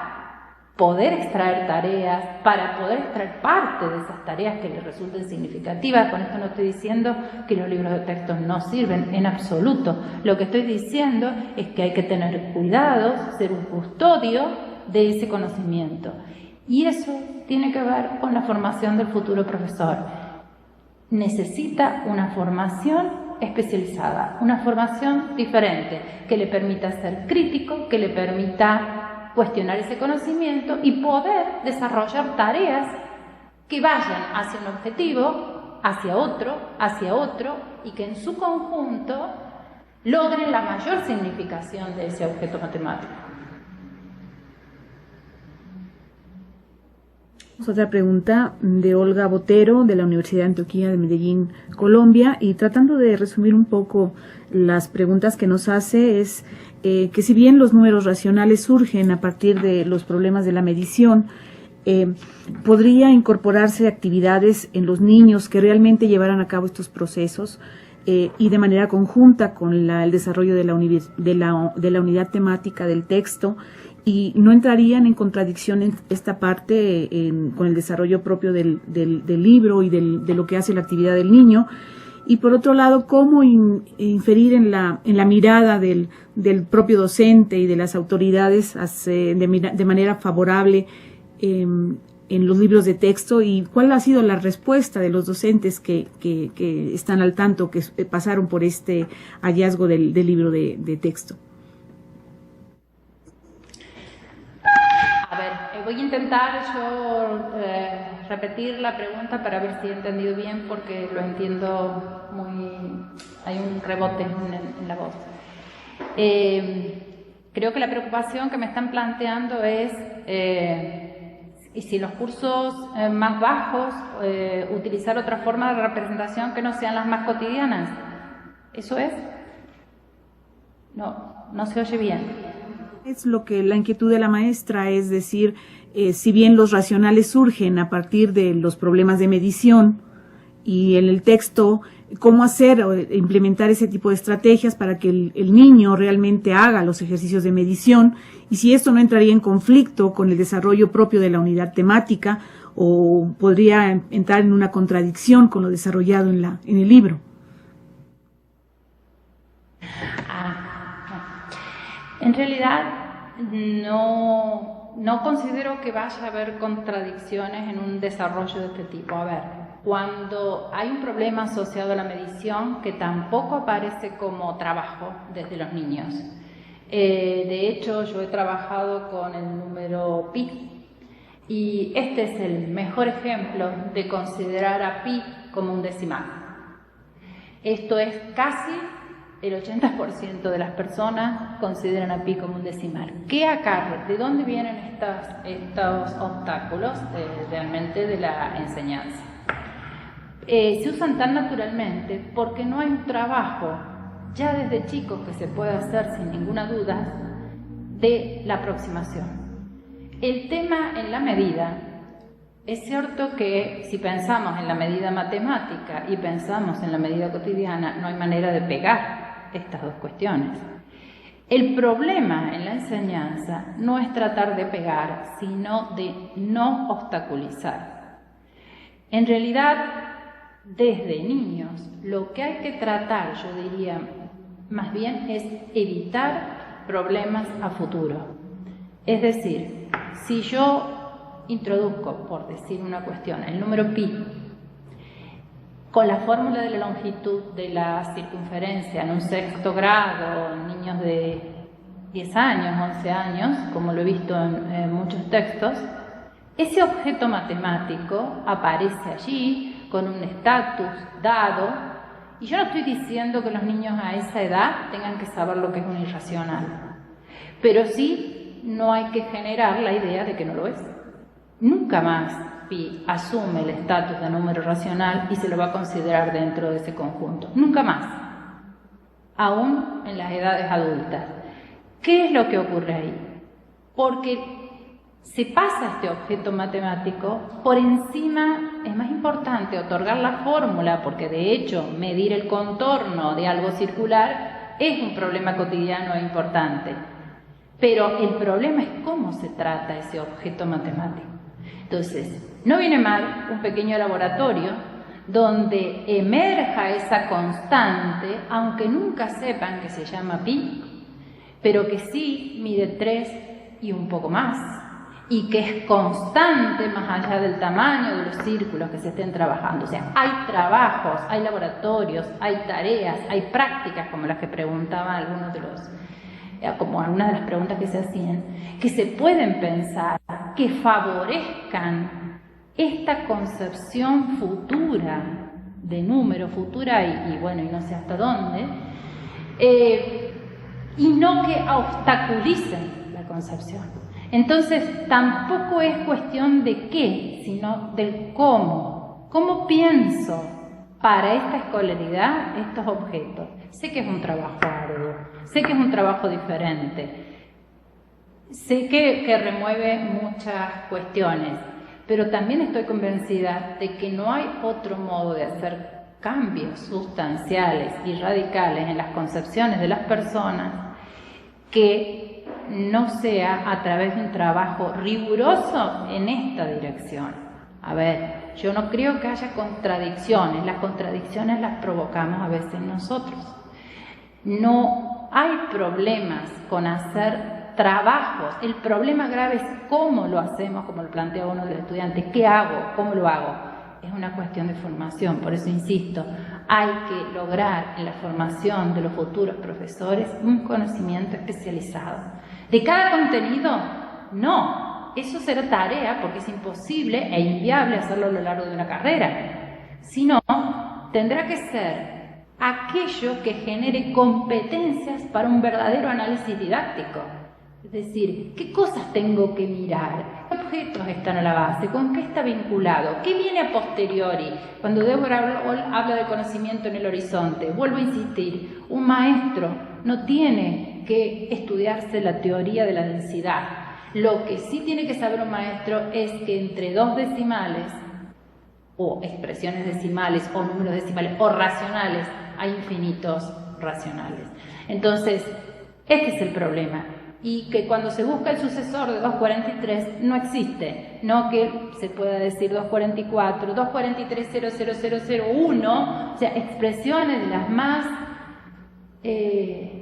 poder extraer tareas, para poder extraer parte de esas tareas que le resulten significativas. Con esto no estoy diciendo que los libros de texto no sirven en absoluto. Lo que estoy diciendo es que hay que tener cuidado, ser un custodio de ese conocimiento. Y eso tiene que ver con la formación del futuro profesor. Necesita una formación especializada, una formación diferente, que le permita ser crítico, que le permita cuestionar ese conocimiento y poder desarrollar tareas que vayan hacia un objetivo, hacia otro, y que en su conjunto logren la mayor significación de ese objeto matemático. Otra pregunta de Olga Botero, de la Universidad de Antioquia de Medellín, Colombia, y tratando de resumir un poco las preguntas que nos hace, es que si bien los números racionales surgen a partir de los problemas de la medición, podría incorporarse actividades en los niños que realmente llevaran a cabo estos procesos y de manera conjunta con el desarrollo de la unidad temática del texto, y no entrarían en contradicción en esta parte con el desarrollo propio del libro y de lo que hace la actividad del niño. Y por otro lado, cómo inferir en la mirada del propio docente y de las autoridades de manera favorable en los libros de texto, y cuál ha sido la respuesta de los docentes que están al tanto, que pasaron por este hallazgo del libro de texto. A ver, voy a intentar yo repetir la pregunta para ver si he entendido bien, porque lo entiendo hay un rebote en la voz. Creo que la preocupación que me están planteando es y si los cursos más bajos utilizar otra forma de representación que no sean las más cotidianas. ¿Eso es? No se oye bien. Es lo que la inquietud de la maestra, es decir, si bien los racionales surgen a partir de los problemas de medición, y en el texto, cómo hacer o implementar ese tipo de estrategias para que el niño realmente haga los ejercicios de medición, y si esto no entraría en conflicto con el desarrollo propio de la unidad temática o podría entrar en una contradicción con lo desarrollado en el libro. En realidad no considero que vaya a haber contradicciones en un desarrollo de este tipo. A ver, cuando hay un problema asociado a la medición que tampoco aparece como trabajo desde los niños. De hecho, yo he trabajado con el número pi, y este es el mejor ejemplo de considerar a pi como un decimal. Esto es casi el 80% de las personas consideran a pi como un decimal. ¿Qué acarrea? ¿De dónde vienen estos obstáculos realmente de la enseñanza? Se usan tan naturalmente porque no hay un trabajo ya desde chicos que se puede hacer sin ninguna duda de la aproximación. El tema en la medida, es cierto que si pensamos en la medida matemática y pensamos en la medida cotidiana, no hay manera de pegar estas dos cuestiones. El problema en la enseñanza no es tratar de pegar, sino de no obstaculizar. En realidad, desde niños, lo que hay que tratar, yo diría, más bien es evitar problemas a futuro. Es decir, si yo introduzco, por decir una cuestión, el número pi, con la fórmula de la longitud de la circunferencia en un sexto grado, niños de 10 años, 11 años, como lo he visto en muchos textos, ese objeto matemático aparece allí con un estatus dado, y yo no estoy diciendo que los niños a esa edad tengan que saber lo que es un irracional, pero sí no hay que generar la idea de que no lo es. Nunca más pi asume el estatus de número racional y se lo va a considerar dentro de ese conjunto. Nunca más, aún en las edades adultas. ¿Qué es lo que ocurre ahí? Porque se pasa este objeto matemático por encima. Es más importante otorgar la fórmula, porque de hecho medir el contorno de algo circular es un problema cotidiano e importante, pero el problema es cómo se trata ese objeto matemático. Entonces, no viene mal un pequeño laboratorio donde emerja esa constante, aunque nunca sepan que se llama pi, pero que sí mide 3 y un poco más, y que es constante más allá del tamaño de los círculos que se estén trabajando. O sea, hay trabajos, hay laboratorios, hay tareas, hay prácticas como las que preguntaban algunos de los, como algunas de las preguntas que se hacían, que se pueden pensar, que favorezcan esta concepción futura de número, futura y bueno, y no sé hasta dónde, y no que obstaculicen la concepción. Entonces, tampoco es cuestión de qué, sino del cómo. ¿Cómo pienso para esta escolaridad estos objetos? Sé que es un trabajo arduo, sé que es un trabajo diferente, sé que remueve muchas cuestiones, pero también estoy convencida de que no hay otro modo de hacer cambios sustanciales y radicales en las concepciones de las personas que no sea a través de un trabajo riguroso en esta dirección. A ver, yo no creo que haya contradicciones, las contradicciones las provocamos a veces nosotros. No hay problemas con hacer trabajos, el problema grave es cómo lo hacemos, como lo plantea uno de los estudiantes, ¿qué hago? ¿Cómo lo hago? Es una cuestión de formación, por eso insisto, hay que lograr en la formación de los futuros profesores un conocimiento especializado. ¿De cada contenido? No, eso será tarea porque es imposible e inviable hacerlo a lo largo de una carrera. Sino, tendrá que ser aquello que genere competencias para un verdadero análisis didáctico. Es decir, ¿qué cosas tengo que mirar? ¿Qué objetos están a la base? ¿Con qué está vinculado? ¿Qué viene a posteriori? Cuando Débora habla de conocimiento en el horizonte, vuelvo a insistir, un maestro no tiene que estudiarse la teoría de la densidad. Lo que sí tiene que saber un maestro es que entre dos decimales, o expresiones decimales, o números decimales, o racionales, hay infinitos racionales. Entonces, este es el problema. Y que cuando se busca el sucesor de 243 no existe, no que se pueda decir 244, 243, 00001, o sea, expresiones de las más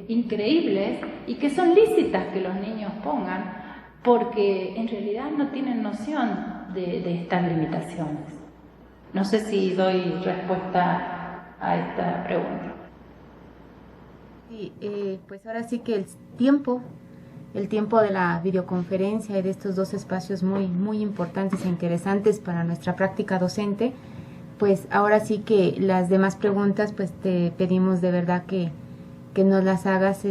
increíbles y que son lícitas que los niños pongan porque en realidad no tienen noción de estas limitaciones. No sé si doy respuesta a esta pregunta. Sí, pues ahora sí que el tiempo de la videoconferencia y de estos dos espacios muy importantes e interesantes para nuestra práctica docente, pues ahora sí que las demás preguntas pues te pedimos de verdad que nos las hagas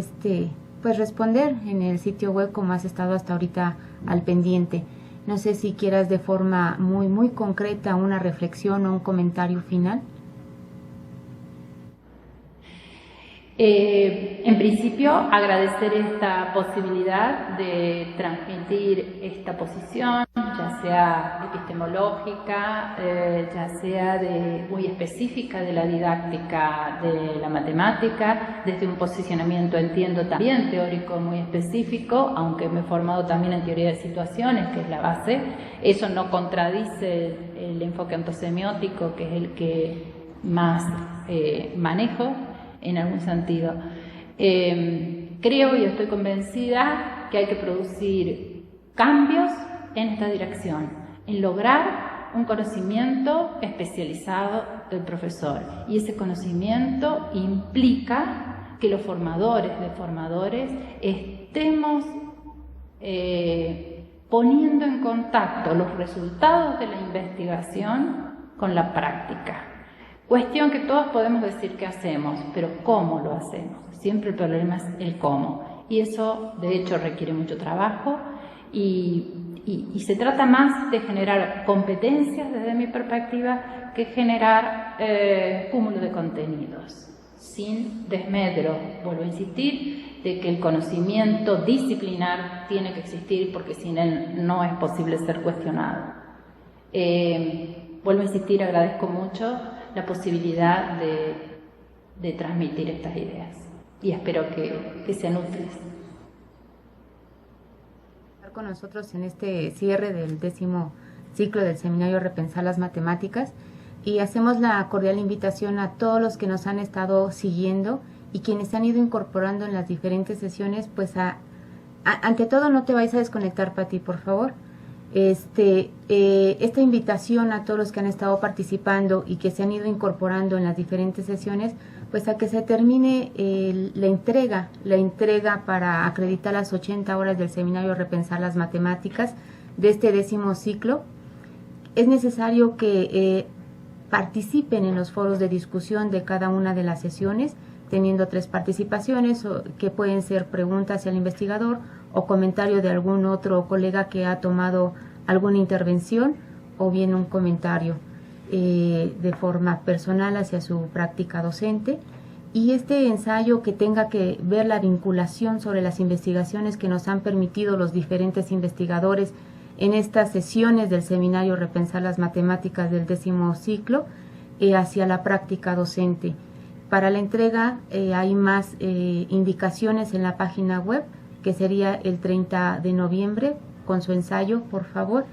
pues responder en el sitio web como has estado hasta ahorita al pendiente. No sé si quieras de forma muy concreta una reflexión o un comentario final. En principio, agradecer esta posibilidad de transmitir esta posición, ya sea epistemológica, ya sea muy específica de la didáctica de la matemática, desde un posicionamiento, entiendo, también teórico muy específico, aunque me he formado también en teoría de situaciones, que es la base. Eso no contradice el enfoque ontosemiótico, que es el que más manejo, en algún sentido. Creo y estoy convencida que hay que producir cambios en esta dirección, en lograr un conocimiento especializado del profesor. Y ese conocimiento implica que los formadores de formadores estemos poniendo en contacto los resultados de la investigación con la práctica. Cuestión que todos podemos decir que hacemos, pero ¿cómo lo hacemos? Siempre el problema es el cómo. Y eso, de hecho, requiere mucho trabajo y se trata más de generar competencias, desde mi perspectiva, que generar cúmulo de contenidos, sin desmedro. Vuelvo a insistir de que el conocimiento disciplinar tiene que existir porque sin él no es posible ser cuestionado. Vuelvo a insistir, agradezco mucho la posibilidad de transmitir estas ideas y espero que sean útiles. Con nosotros en este cierre del 10º ciclo del seminario Repensar las Matemáticas y hacemos la cordial invitación a todos los que nos han estado siguiendo y quienes se han ido incorporando en las diferentes sesiones, pues ante todo no te vayas a desconectar, Pati, por favor. Esta invitación a todos los que han estado participando y que se han ido incorporando en las diferentes sesiones, pues a que se termine la entrega para acreditar las 80 horas del seminario Repensar las Matemáticas de este 10º ciclo. Es necesario que participen en los foros de discusión de cada una de las sesiones, teniendo 3 participaciones, que pueden ser preguntas al investigador o comentario de algún otro colega que ha tomado alguna intervención, o bien un comentario de forma personal hacia su práctica docente. Y este ensayo que tenga que ver la vinculación sobre las investigaciones que nos han permitido los diferentes investigadores en estas sesiones del seminario Repensar las Matemáticas del 10º ciclo hacia la práctica docente. Para la entrega hay más indicaciones en la página web, que sería el 30 de noviembre, con su ensayo, por favor.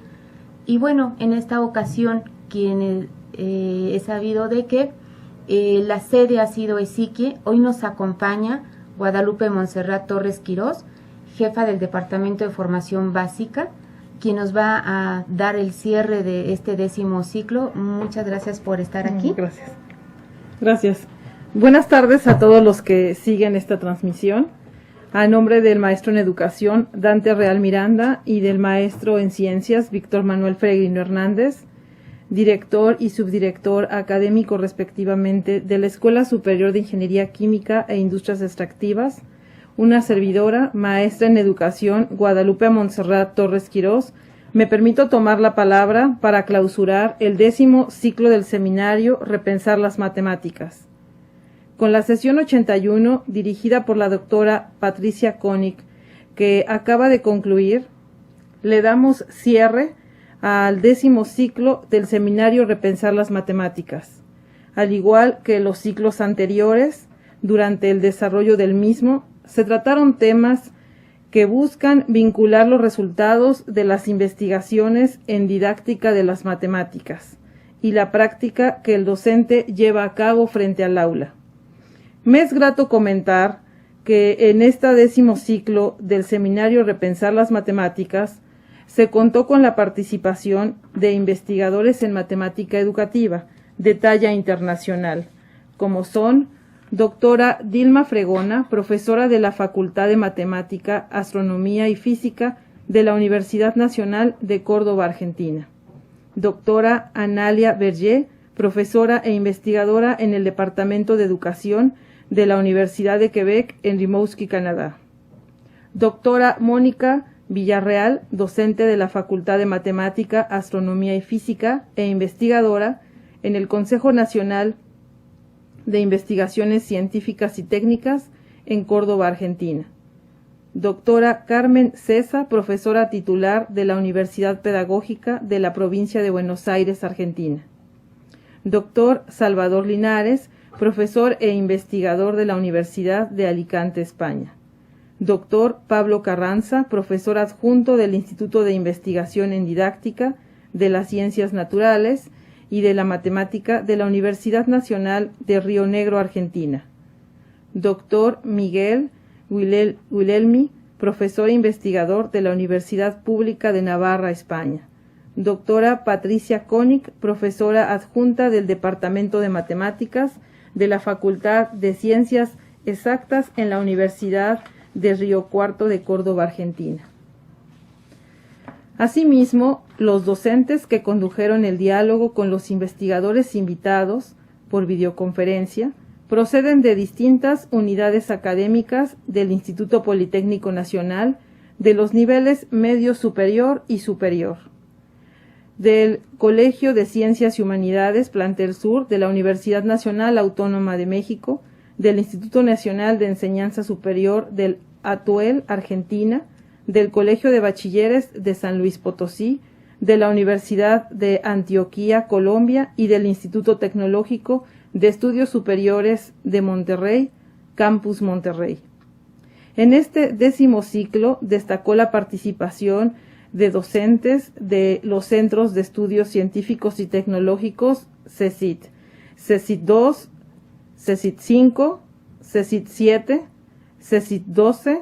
Y bueno, en esta ocasión, he sabido de que la sede ha sido Esiquie. Hoy nos acompaña Guadalupe Montserrat Torres Quirós, jefa del Departamento de Formación Básica, quien nos va a dar el cierre de este 10º ciclo. Muchas gracias por estar aquí. Gracias. Buenas tardes a todos los que siguen esta transmisión. A nombre del maestro en Educación, Dante Real Miranda, y del maestro en Ciencias, Víctor Manuel Peregrino Hernández, director y subdirector académico respectivamente de la Escuela Superior de Ingeniería Química e Industrias Extractivas, una servidora, maestra en Educación, Guadalupe Montserrat Torres Quirós, me permito tomar la palabra para clausurar el 10º ciclo del seminario Repensar las Matemáticas. Con la sesión 81, dirigida por la doctora Patricia Koenig, que acaba de concluir, le damos cierre al 10º ciclo del seminario Repensar las Matemáticas. Al igual que los ciclos anteriores, durante el desarrollo del mismo, se trataron temas que buscan vincular los resultados de las investigaciones en didáctica de las matemáticas y la práctica que el docente lleva a cabo frente al aula. Me es grato comentar que en este 10º ciclo del seminario Repensar las Matemáticas se contó con la participación de investigadores en matemática educativa de talla internacional, como son doctora Dilma Fregona, profesora de la Facultad de Matemática, Astronomía y Física de la Universidad Nacional de Córdoba, Argentina; doctora Analia Berger, profesora e investigadora en el Departamento de Educación de la Universidad de Quebec en Rimouski, Canadá; doctora Mónica Villarreal, docente de la Facultad de Matemática, Astronomía y Física e investigadora en el Consejo Nacional de Investigaciones Científicas y Técnicas en Córdoba, Argentina; doctora Carmen Cesa, profesora titular de la Universidad Pedagógica de la Provincia de Buenos Aires, Argentina; doctor Salvador Linares, profesor e investigador de la Universidad de Alicante, España; doctor Pablo Carranza, profesor adjunto del Instituto de Investigación en Didáctica de las Ciencias Naturales y de la Matemática de la Universidad Nacional de Río Negro, Argentina; doctor Miguel Wilhelmi, profesor e investigador de la Universidad Pública de Navarra, España; doctora Patricia Koenig, profesora adjunta del Departamento de Matemáticas de la Facultad de Ciencias Exactas en la Universidad de Río Cuarto de Córdoba, Argentina. Asimismo, los docentes que condujeron el diálogo con los investigadores invitados por videoconferencia proceden de distintas unidades académicas del Instituto Politécnico Nacional de los niveles medio superior y superior, del Colegio de Ciencias y Humanidades Plantel Sur de la Universidad Nacional Autónoma de México, del Instituto Nacional de Enseñanza Superior del Atuel, Argentina, del Colegio de Bachilleres de San Luis Potosí, de la Universidad de Antioquia, Colombia, y del Instituto Tecnológico de Estudios Superiores de Monterrey, Campus Monterrey. En este 10º ciclo destacó la participación de docentes de los Centros de Estudios Científicos y Tecnológicos CECIT, CECIT 2, CECIT 5, CECIT 7, CECIT 12,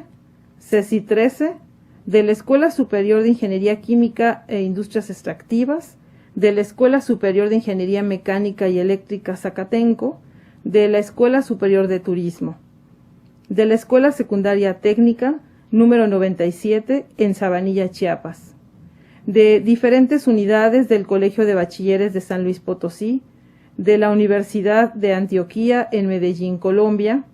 CECIT 13, de la Escuela Superior de Ingeniería Química e Industrias Extractivas, de la Escuela Superior de Ingeniería Mecánica y Eléctrica Zacatenco, de la Escuela Superior de Turismo, de la Escuela Secundaria Técnica número 97 en Sabanilla, Chiapas, de diferentes unidades del Colegio de Bachilleres de San Luis Potosí, de la Universidad de Antioquía en Medellín, Colombia,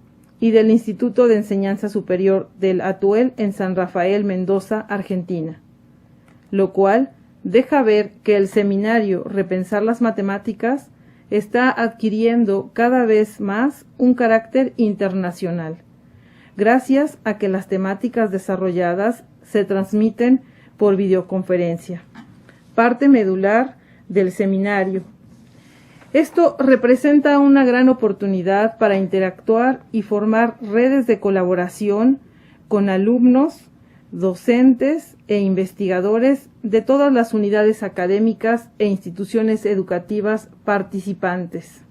y del Instituto de Enseñanza Superior del Atuel en San Rafael, Mendoza, Argentina, lo cual deja ver que el seminario Repensar las Matemáticas está adquiriendo cada vez más un carácter internacional, gracias a que las temáticas desarrolladas se transmiten por videoconferencia, parte medular del seminario. Esto representa una gran oportunidad para interactuar y formar redes de colaboración con alumnos, docentes e investigadores de todas las unidades académicas e instituciones educativas participantes.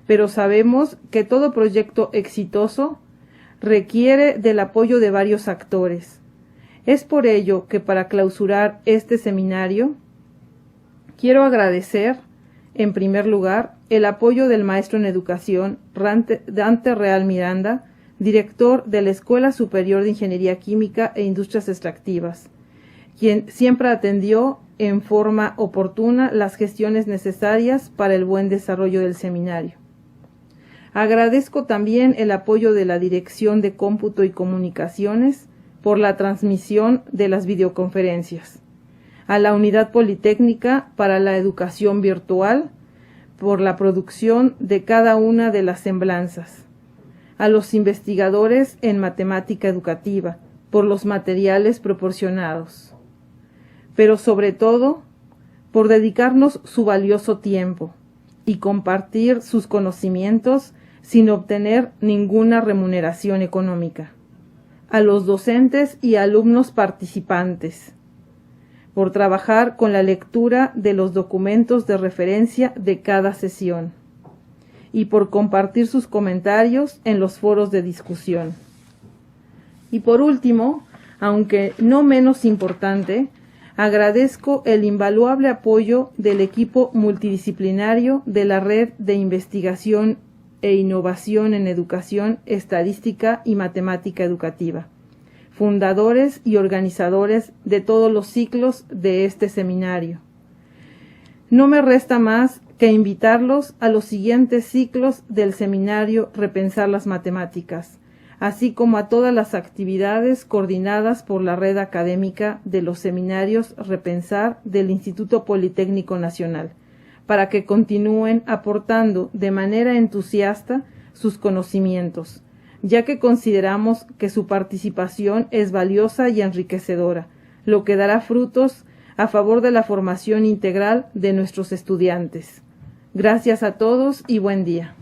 Pero sabemos que todo proyecto exitoso requiere del apoyo de varios actores. Es por ello que para clausurar este seminario, quiero agradecer en primer lugar, el apoyo del maestro en educación, Dante Real Miranda, director de la Escuela Superior de Ingeniería Química e Industrias Extractivas, quien siempre atendió en forma oportuna las gestiones necesarias para el buen desarrollo del seminario. Agradezco también el apoyo de la Dirección de Cómputo y Comunicaciones por la transmisión de las videoconferencias, a la Unidad Politécnica para la Educación Virtual, por la producción de cada una de las semblanzas, a los investigadores en matemática educativa, por los materiales proporcionados, pero sobre todo, por dedicarnos su valioso tiempo y compartir sus conocimientos sin obtener ninguna remuneración económica, a los docentes y alumnos participantes, por trabajar con la lectura de los documentos de referencia de cada sesión y por compartir sus comentarios en los foros de discusión. Y por último, aunque no menos importante, agradezco el invaluable apoyo del equipo multidisciplinario de la Red de Investigación e Innovación en Educación, Estadística y Matemática Educativa, fundadores y organizadores de todos los ciclos de este seminario. No me resta más que invitarlos a los siguientes ciclos del seminario Repensar las Matemáticas, así como a todas las actividades coordinadas por la red académica de los seminarios Repensar del Instituto Politécnico Nacional, para que continúen aportando de manera entusiasta sus conocimientos, ya que consideramos que su participación es valiosa y enriquecedora, lo que dará frutos a favor de la formación integral de nuestros estudiantes. Gracias a todos y buen día.